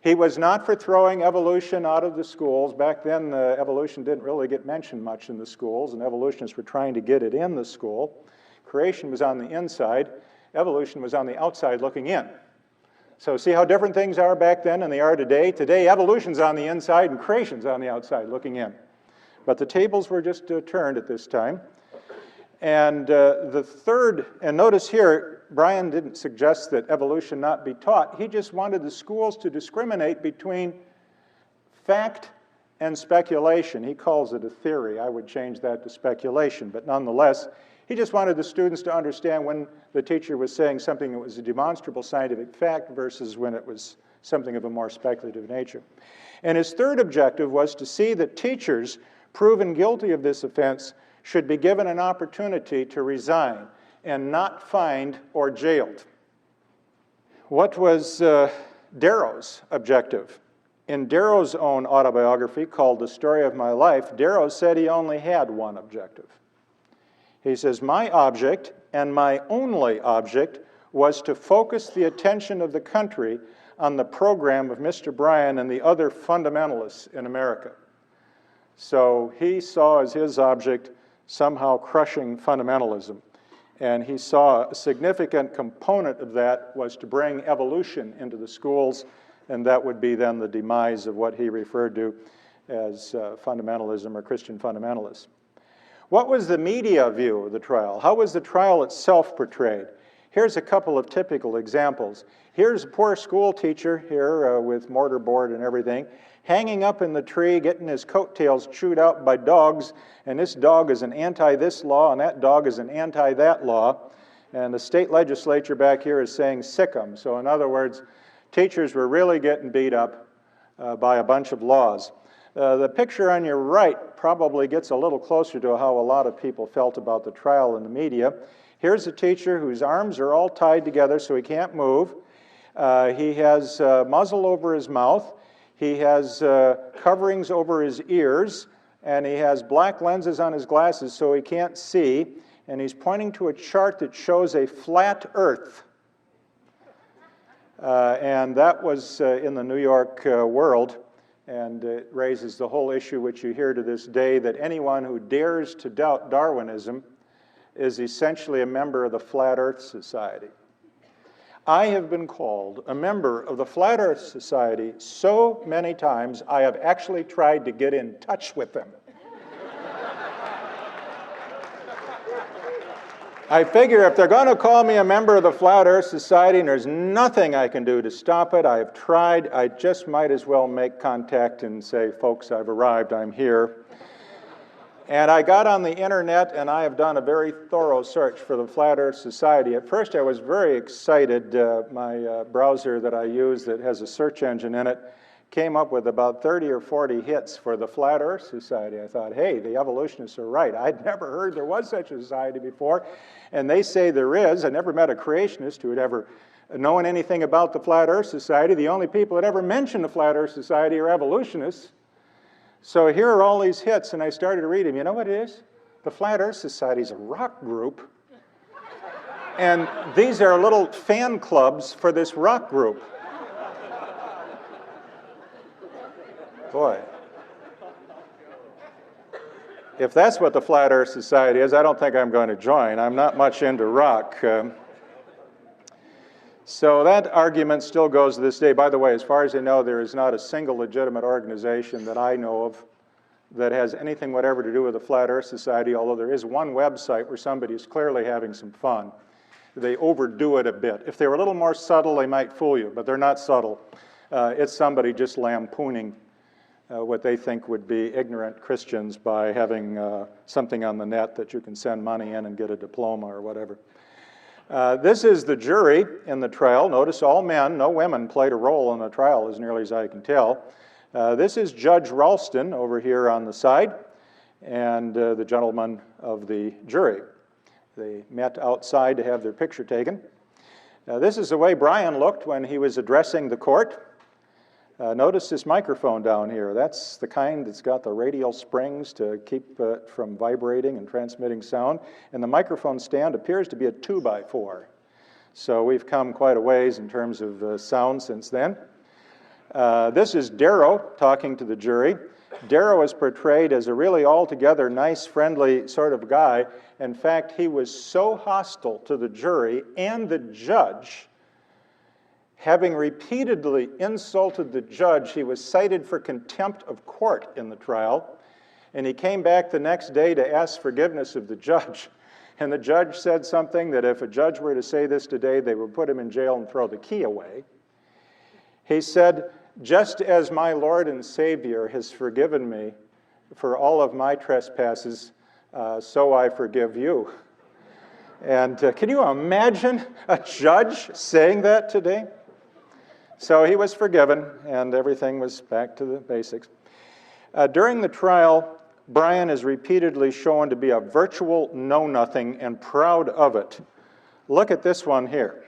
He was not for throwing evolution out of the schools. Back then, evolution didn't really get mentioned much in the schools, and evolutionists were trying to get it in the school. Creation was on the inside. Evolution was on the outside looking in. So see how different things are back then than they are today? Today, evolution's on the inside and creation's on the outside looking in. But the tables were just turned at this time. And the third, and notice here, Brian didn't suggest that evolution not be taught. He just wanted the schools to discriminate between fact and speculation. He calls it a theory. I would change that to speculation. But nonetheless, he just wanted the students to understand when the teacher was saying something that was a demonstrable scientific fact versus when it was something of a more speculative nature. And his third objective was to see that teachers proven guilty of this offense should be given an opportunity to resign and not fined or jailed. What was Darrow's objective? In Darrow's own autobiography called The Story of My Life, Darrow said he only had one objective. He says, my object and my only object was to focus the attention of the country on the program of Mr. Bryan and the other fundamentalists in America. So he saw as his object somehow crushing fundamentalism. And he saw a significant component of that was to bring evolution into the schools, and that would be then the demise of what he referred to as fundamentalism or Christian fundamentalists. What was the media view of the trial? How was the trial itself portrayed? Here's a couple of typical examples. Here's a poor school teacher here with mortarboard and everything, hanging up in the tree, getting his coattails chewed out by dogs, and this dog is an anti-this law, and that dog is an anti-that law. And the state legislature back here is saying sick 'em. So in other words, teachers were really getting beat up by a bunch of laws. The picture on your right probably gets a little closer to how a lot of people felt about the trial in the media. Here's a teacher whose arms are all tied together so he can't move. He has a muzzle over his mouth. He has coverings over his ears, and he has black lenses on his glasses so he can't see, and he's pointing to a chart that shows a flat Earth. And that was in the New York World, and it raises the whole issue which you hear to this day, that anyone who dares to doubt Darwinism is essentially a member of the Flat Earth Society. I have been called a member of the Flat Earth Society so many times, I have actually tried to get in touch with them. I figure if they're going to call me a member of the Flat Earth Society and there's nothing I can do to stop it, I have tried, I just might as well make contact and say, folks, I've arrived, I'm here. And I got on the internet and I have done a very thorough search for the Flat Earth Society. At first I was very excited. My browser that I use that has a search engine in it came up with about 30 or 40 hits for the Flat Earth Society. I thought, hey, the evolutionists are right. I'd never heard there was such a society before. And they say there is. I never met a creationist who had ever known anything about the Flat Earth Society. The only people that ever mention the Flat Earth Society are evolutionists. So here are all these hits, and I started to read them. You know what it is? The Flat Earth Society is a rock group. And these are little fan clubs for this rock group. Boy. If that's what the Flat Earth Society is, I don't think I'm going to join. I'm not much into rock. So that argument still goes to this day. By the way, as far as I know, there is not a single legitimate organization that I know of that has anything whatever to do with the Flat Earth Society, although there is one website where somebody is clearly having some fun. They overdo it a bit. If they were a little more subtle, they might fool you, but they're not subtle. It's somebody just lampooning what they think would be ignorant Christians by having something on the net that you can send money in and get a diploma or whatever. This is the jury in the trial. Notice all men, no women played a role in the trial as nearly as I can tell. This is Judge Ralston over here on the side and the gentleman of the jury. They met outside to have their picture taken. This is the way Brian looked when he was addressing the court. Notice this microphone down here. That's the kind that's got the radial springs to keep it from vibrating and transmitting sound. And the microphone stand appears to be a 2x4. So we've come quite a ways in terms of sound since then. This is Darrow talking to the jury. Darrow is portrayed as a really altogether nice, friendly sort of guy. In fact, he was so hostile to the jury and the judge, having repeatedly insulted the judge, he was cited for contempt of court in the trial, and he came back the next day to ask forgiveness of the judge. And the judge said something that if a judge were to say this today, they would put him in jail and throw the key away. He said, "Just as my Lord and Savior has forgiven me for all of my trespasses, so I forgive you." And can you imagine a judge saying that today? So he was forgiven, and everything was back to the basics. During the trial, Brian is repeatedly shown to be a virtual know-nothing and proud of it. Look at this one here.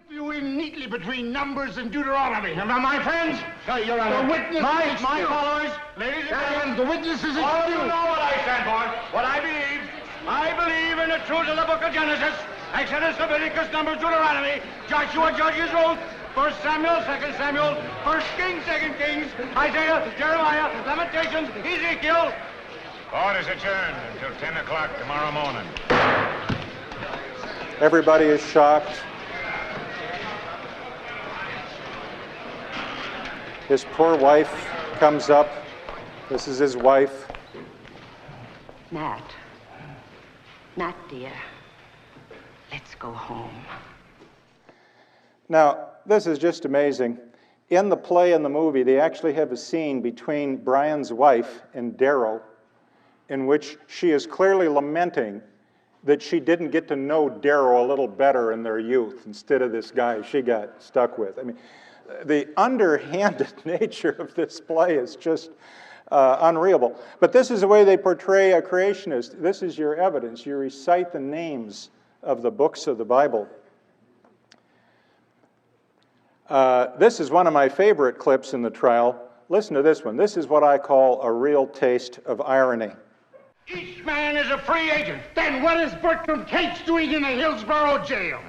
You in neatly between Numbers and Deuteronomy. Am I, my friends? Your Honor. The witness my followers, ladies and gentlemen, the witnesses all of you know what I stand for, what I believe. I believe in the truth of the book of Genesis, Exodus, Leviticus, Numbers, Deuteronomy, Joshua, Judges, Ruth, 1 Samuel, 2 Samuel, 1 Kings, 2 Kings, Isaiah, Jeremiah, Lamentations, Ezekiel. Court is adjourned until 10 o'clock tomorrow morning. Everybody is shocked. His poor wife comes up. This is his wife. Nat, dear, let's go home. Now, this is just amazing. In the play and the movie, they actually have a scene between Brian's wife and Darrow in which she is clearly lamenting that she didn't get to know Darrow a little better in their youth instead of this guy she got stuck with. I mean, the underhanded nature of this play is just unreal. But this is the way they portray a creationist. This is your evidence. You recite the names of the books of the Bible. This is one of my favorite clips in the trial. Listen to this one. This is what I call a real taste of irony. Each man is a free agent. Then what is Bertram Cates doing in the Hillsborough jail?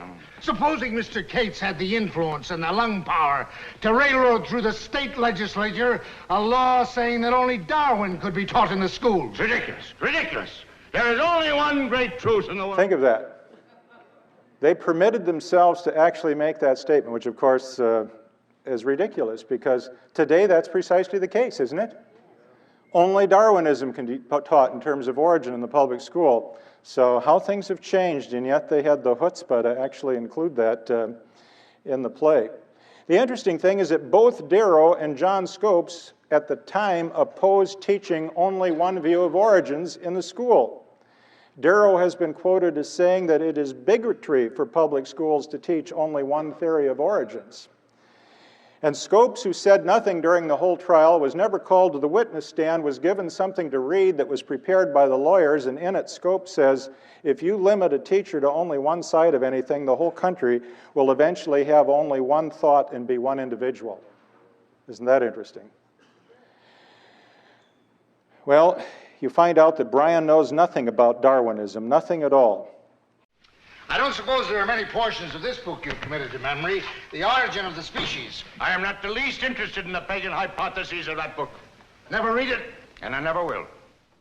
Supposing Mr. Cates had the influence and the lung power to railroad through the state legislature a law saying that only Darwin could be taught in the schools. Ridiculous. Ridiculous. There is only one great truth in the world. Think of that. They permitted themselves to actually make that statement, which of course is ridiculous, because today that's precisely the case, isn't it? Only Darwinism can be taught in terms of origin in the public school. So how things have changed, and yet they had the chutzpah to actually include that in the play. The interesting thing is that both Darrow and John Scopes at the time opposed teaching only one view of origins in the school. Darrow has been quoted as saying that it is bigotry for public schools to teach only one theory of origins. And Scopes, who said nothing during the whole trial, was never called to the witness stand, was given something to read that was prepared by the lawyers, and in it Scopes says, if you limit a teacher to only one side of anything, the whole country will eventually have only one thought and be one individual. Isn't that interesting? Well, you find out that Brian knows nothing about Darwinism, nothing at all. I don't suppose there are many portions of this book you've committed to memory. The Origin of the Species. I am not the least interested in the pagan hypotheses of that book. Never read it? And I never will.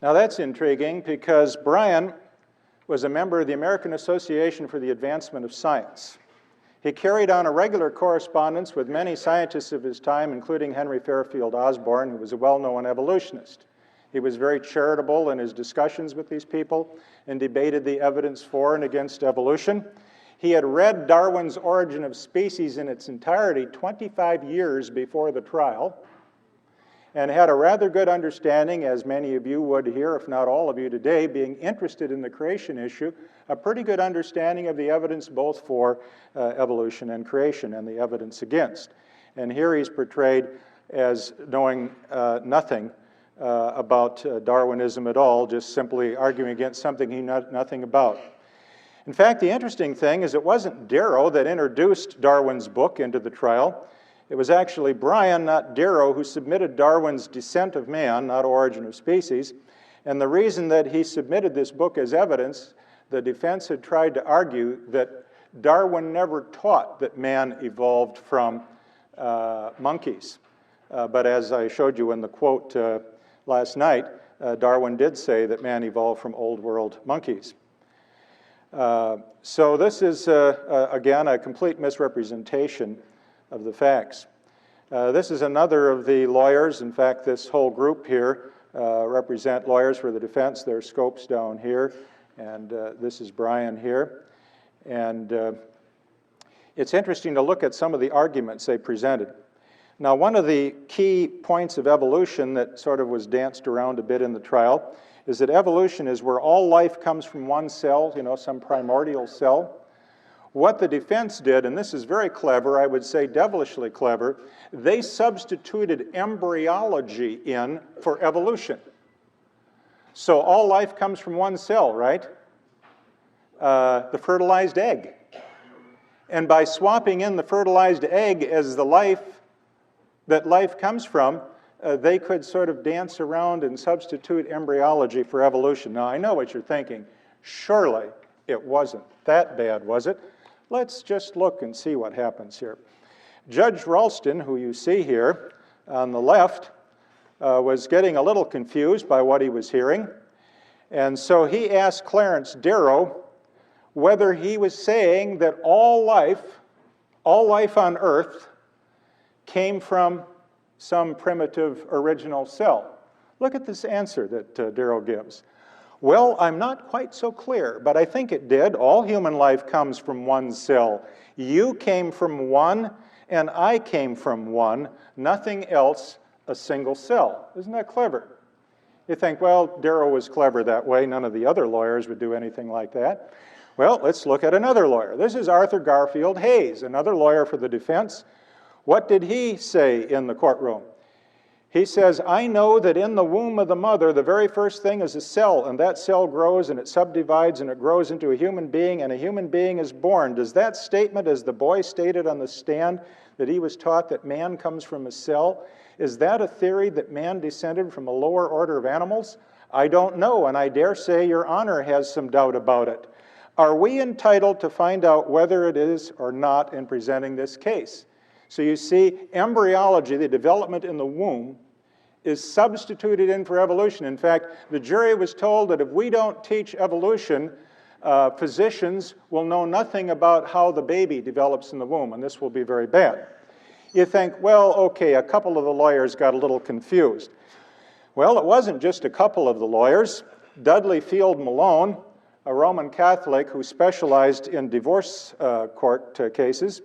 Now that's intriguing, because Brian was a member of the American Association for the Advancement of Science. He carried on a regular correspondence with many scientists of his time, including Henry Fairfield Osborn, who was a well-known evolutionist. He was very charitable in his discussions with these people and debated the evidence for and against evolution. He had read Darwin's Origin of Species in its entirety 25 years before the trial and had a rather good understanding, as many of you would here, if not all of you today, being interested in the creation issue, a pretty good understanding of the evidence both for evolution and creation and the evidence against. And here he's portrayed as knowing nothing about Darwinism at all, just simply arguing against something he knew nothing about. In fact, the interesting thing is it wasn't Darrow that introduced Darwin's book into the trial. It was actually Brian, not Darrow, who submitted Darwin's Descent of Man, not Origin of Species. And the reason that he submitted this book as evidence, the defense had tried to argue that Darwin never taught that man evolved from monkeys. But as I showed you in the quote last night, Darwin did say that man evolved from old world monkeys. So this is, again, a complete misrepresentation of the facts. This is another of the lawyers. In fact, this whole group here represent lawyers for the defense. There's Scopes down here, and this is Brian here. And it's interesting to look at some of the arguments they presented. Now, one of the key points of evolution that sort of was danced around a bit in the trial is that evolution is where all life comes from one cell, you know, some primordial cell. What the defense did, and this is very clever, I would say devilishly clever, they substituted embryology in for evolution. So all life comes from one cell, right? The fertilized egg. And by swapping in the fertilized egg as the life that life comes from, they could sort of dance around and substitute embryology for evolution. Now, I know what you're thinking. Surely it wasn't that bad, was it? Let's just look and see what happens here. Judge Ralston, who you see here on the left, was getting a little confused by what he was hearing. And so he asked Clarence Darrow whether he was saying that all life on Earth came from some primitive original cell. Look at this answer that Darrow gives. Well, I'm not quite so clear, but I think it did. All human life comes from one cell. You came from one, and I came from one. Nothing else, a single cell. Isn't that clever? You think, well, Darrow was clever that way. None of the other lawyers would do anything like that. Well, let's look at another lawyer. This is Arthur Garfield Hayes, another lawyer for the defense. What did he say in the courtroom? He says, I know that in the womb of the mother, the very first thing is a cell, and that cell grows and it subdivides and it grows into a human being, and a human being is born. Does that statement, as the boy stated on the stand, that he was taught that man comes from a cell, is that a theory that man descended from a lower order of animals? I don't know, and I dare say Your Honor has some doubt about it. Are we entitled to find out whether it is or not in presenting this case? So you see, embryology, the development in the womb, is substituted in for evolution. In fact, the jury was told that if we don't teach evolution, physicians will know nothing about how the baby develops in the womb, and this will be very bad. You think, well, okay, a couple of the lawyers got a little confused. Well, it wasn't just a couple of the lawyers. Dudley Field Malone, a Roman Catholic who specialized in divorce court cases,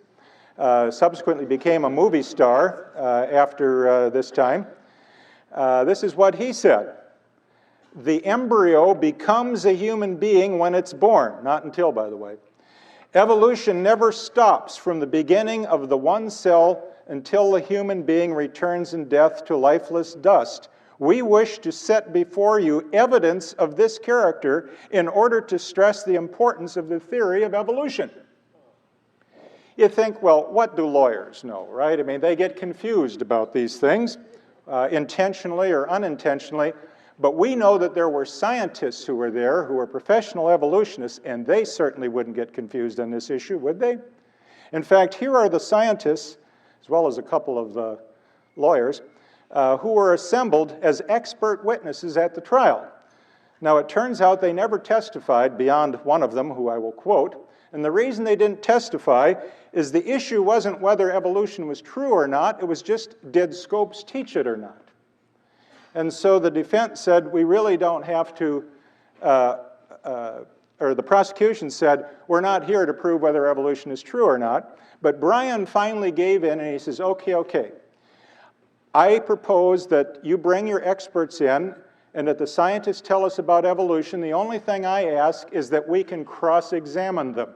subsequently became a movie star after this time. This is what he said. The embryo becomes a human being when it's born, not until, by the way. Evolution never stops from the beginning of the one cell until the human being returns in death to lifeless dust. We wish to set before you evidence of this character in order to stress the importance of the theory of evolution. You think, well, what do lawyers know, right? I mean, they get confused about these things, intentionally or unintentionally, but we know that there were scientists who were there who were professional evolutionists, and they certainly wouldn't get confused on this issue, would they? In fact, here are the scientists, as well as a couple of lawyers, who were assembled as expert witnesses at the trial. Now, it turns out they never testified beyond one of them, who I will quote, and the reason they didn't testify is the issue wasn't whether evolution was true or not, it was just, did Scopes teach it or not? And so the defense said, we really don't have to, or the prosecution said, we're not here to prove whether evolution is true or not, but Brian finally gave in and he says, okay, I propose that you bring your experts in and that the scientists tell us about evolution. The only thing I ask is that we can cross-examine them.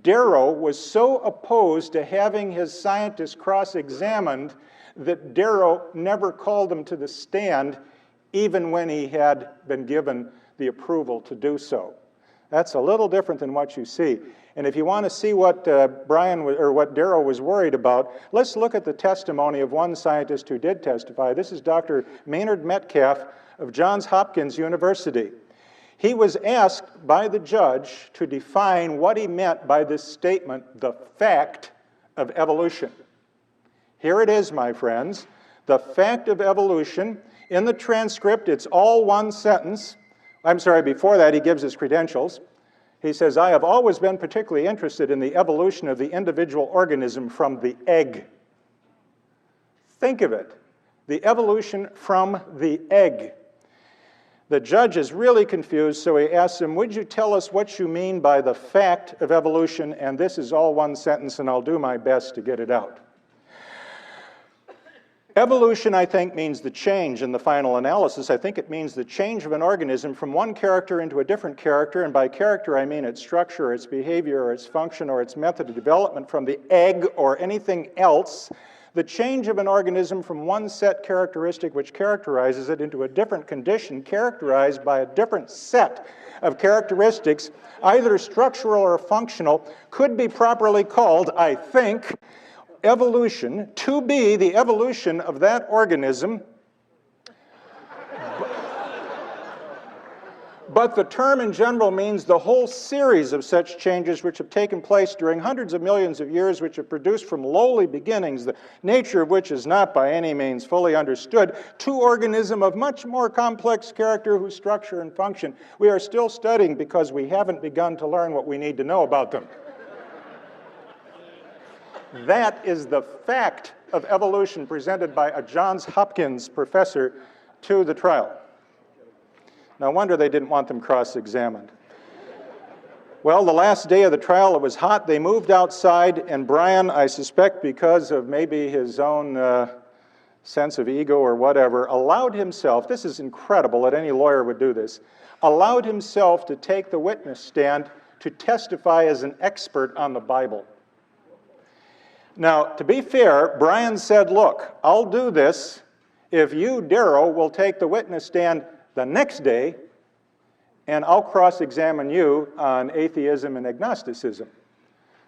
Darrow was so opposed to having his scientists cross-examined that Darrow never called them to the stand, even when he had been given the approval to do so. That's a little different than what you see. And if you want to see what what Darrow was worried about, let's look at the testimony of one scientist who did testify. This is Dr. Maynard Metcalf of Johns Hopkins University. He was asked by the judge to define what he meant by this statement, the fact of evolution. Here it is, my friends. The fact of evolution. In the transcript, it's all one sentence. I'm sorry, before that, he gives his credentials. He says, I have always been particularly interested in the evolution of the individual organism from the egg. Think of it. The evolution from the egg. The judge is really confused, so he asks him, would you tell us what you mean by the fact of evolution? And this is all one sentence, and I'll do my best to get it out. Evolution, I think, means the change in the final analysis. I think it means the change of an organism from one character into a different character, and by character I mean its structure, or its behavior, or its function, or its method of development from the egg or anything else. The change of an organism from one set characteristic which characterizes it into a different condition characterized by a different set of characteristics, either structural or functional, could be properly called, I think, evolution, to be the evolution of that organism. But the term in general means the whole series of such changes which have taken place during hundreds of millions of years, which have produced from lowly beginnings, the nature of which is not by any means fully understood, to organism of much more complex character whose structure and function we are still studying because we haven't begun to learn what we need to know about them. That is the fact of evolution presented by a Johns Hopkins professor to the trial. No wonder they didn't want them cross-examined. Well, the last day of the trial, it was hot. They moved outside, and Brian, I suspect because of maybe his own sense of ego or whatever, allowed himself, this is incredible that any lawyer would do this, allowed himself to take the witness stand to testify as an expert on the Bible. Now, to be fair, Brian said, look, I'll do this if you, Darrow, will take the witness stand the next day, and I'll cross-examine you on atheism and agnosticism.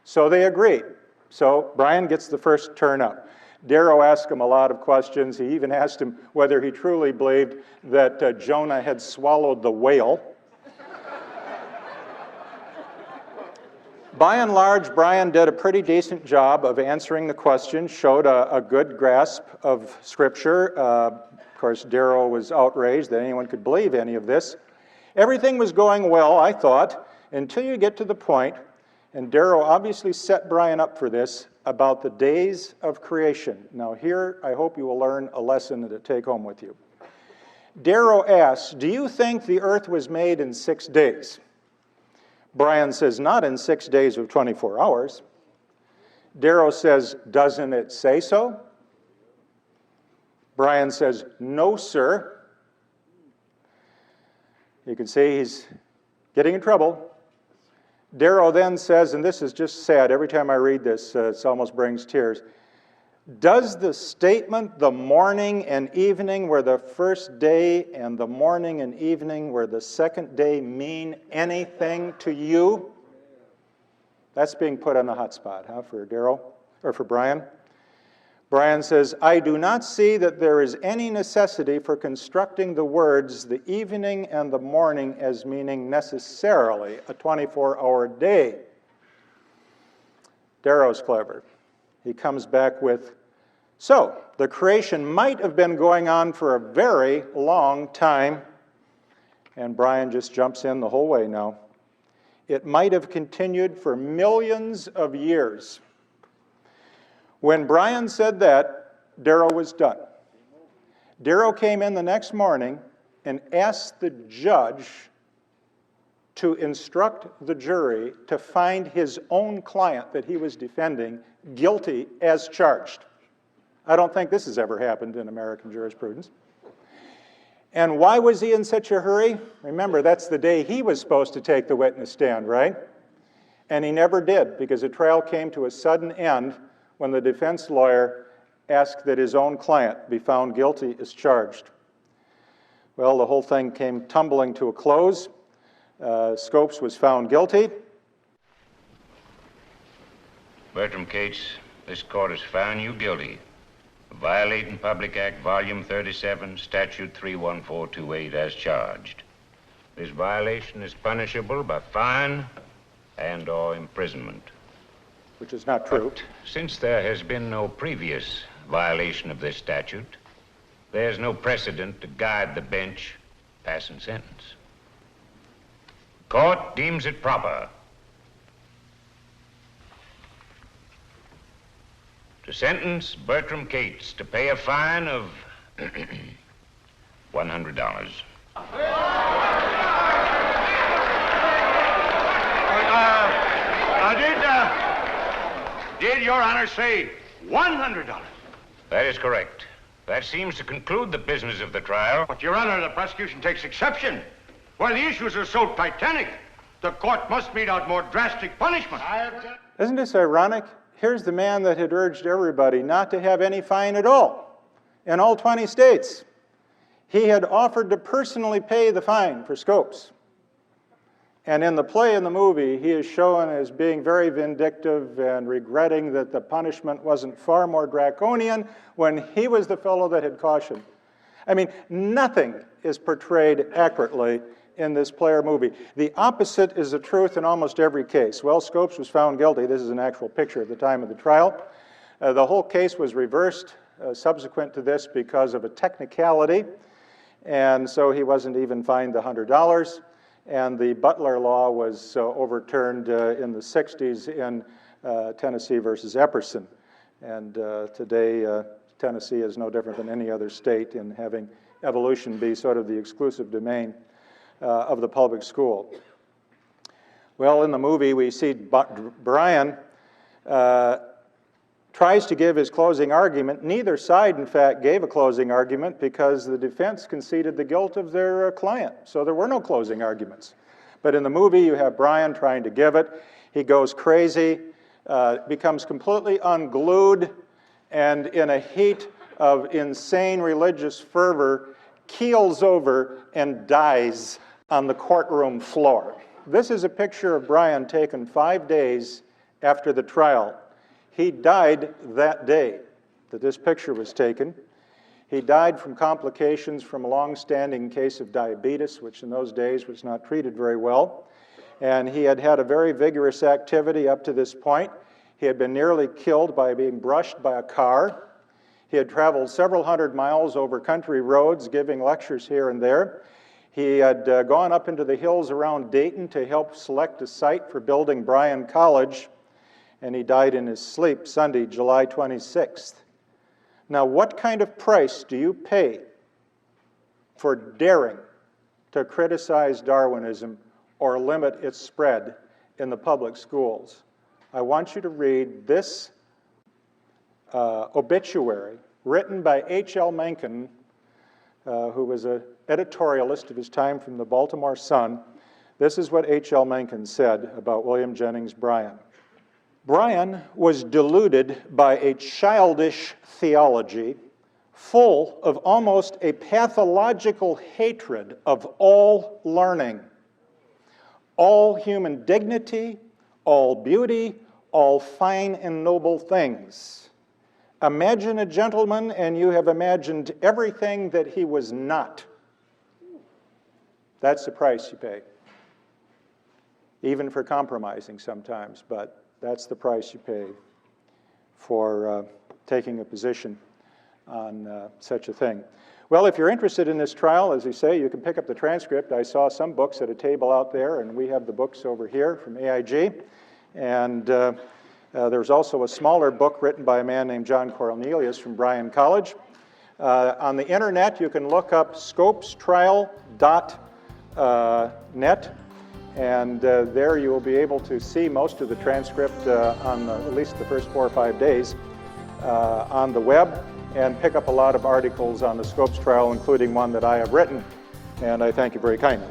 So they agreed. So Brian gets the first turn up. Darrow asked him a lot of questions. He even asked him whether he truly believed that Jonah had swallowed the whale. By and large, Brian did a pretty decent job of answering the question, showed a good grasp of Scripture. Of course, Darrow was outraged that anyone could believe any of this. Everything was going well, I thought, until you get to the point, and Darrow obviously set Brian up for this, about the days of creation. Now here, I hope you will learn a lesson to take home with you. Darrow asks, do you think the earth was made in 6 days? Brian says, not in 6 days of 24 hours. Darrow says, doesn't it say so? Brian says, no, sir. You can see he's getting in trouble. Darrow then says, and this is just sad, every time I read this, it almost brings tears. Does the statement, the morning and evening were the first day and the morning and evening were the second day, mean anything to you? That's being put on the hot spot, huh, for Darrow, or for Brian. Brian says, I do not see that there is any necessity for constructing the words the evening and the morning as meaning necessarily a 24-hour day. Darrow's clever. He comes back with, so the creation might have been going on for a very long time, and Brian just jumps in the whole way now. It might have continued for millions of years. When Brian said that, Darrow was done. Darrow came in the next morning and asked the judge to instruct the jury to find his own client that he was defending guilty as charged. I don't think this has ever happened in American jurisprudence. And why was he in such a hurry? Remember, that's the day he was supposed to take the witness stand, right? And he never did, because the trial came to a sudden end when the defense lawyer asked that his own client be found guilty as charged. Well, the whole thing came tumbling to a close. Scopes was found guilty. Bertram Cates, this court has found you guilty of violating Public Act Volume 37, Statute 31428 as charged. This violation is punishable by fine and or imprisonment. Which is not true. But since there has been no previous violation of this statute, there's no precedent to guide the bench passing sentence. The court deems it proper to sentence Bertram Cates to pay a fine of $100. Did Your Honor say $100? That is correct. That seems to conclude the business of the trial. But, Your Honor, the prosecution takes exception. Why, the issues are so titanic, the court must mete out more drastic punishment. Isn't this ironic? Here's the man that had urged everybody not to have any fine at all in all 20 states. He had offered to personally pay the fine for Scopes. And in the play and the movie, he is shown as being very vindictive and regretting that the punishment wasn't far more draconian when he was the fellow that had cautioned. I mean, nothing is portrayed accurately in this play or movie. The opposite is the truth in almost every case. Well, Scopes was found guilty. This is an actual picture at the time of the trial. The whole case was reversed subsequent to this because of a technicality, and so he wasn't even fined the $100. And the Butler law was overturned in the 60s in Tennessee versus Epperson. And today, Tennessee is no different than any other state in having evolution be sort of the exclusive domain of the public school. Well, in the movie, we see Brian tries to give his closing argument. Neither side, in fact, gave a closing argument because the defense conceded the guilt of their client. So there were no closing arguments. But in the movie, you have Brian trying to give it. He goes crazy, becomes completely unglued, and in a heat of insane religious fervor, keels over and dies on the courtroom floor. This is a picture of Brian taken 5 days after the trial. He died that day that this picture was taken. He died from complications from a long-standing case of diabetes, which in those days was not treated very well. And he had had a very vigorous activity up to this point. He had been nearly killed by being brushed by a car. He had traveled several hundred miles over country roads, giving lectures here and there. He had gone up into the hills around Dayton to help select a site for building Bryan College, and he died in his sleep Sunday, July 26th. Now, what kind of price do you pay for daring to criticize Darwinism or limit its spread in the public schools? I want you to read this obituary written by H.L. Menton, who was an editorialist of his time from the Baltimore Sun. This is what H.L. Menton said about William Jennings Bryan. Bryan was deluded by a childish theology full of almost a pathological hatred of all learning, all human dignity, all beauty, all fine and noble things. Imagine a gentleman and you have imagined everything that he was not. That's the price you pay, even for compromising sometimes, but that's the price you pay for taking a position on such a thing. Well, if you're interested in this trial, as I say, you can pick up the transcript. I saw some books at a table out there, and we have the books over here from AIG. And there's also a smaller book written by a man named John Cornelius from Bryan College. On the internet, you can look up scopestrial.net. And there you will be able to see most of the transcript on at least the first 4 or 5 days on the web, and pick up a lot of articles on the Scopes trial, including one that I have written. And I thank you very kindly.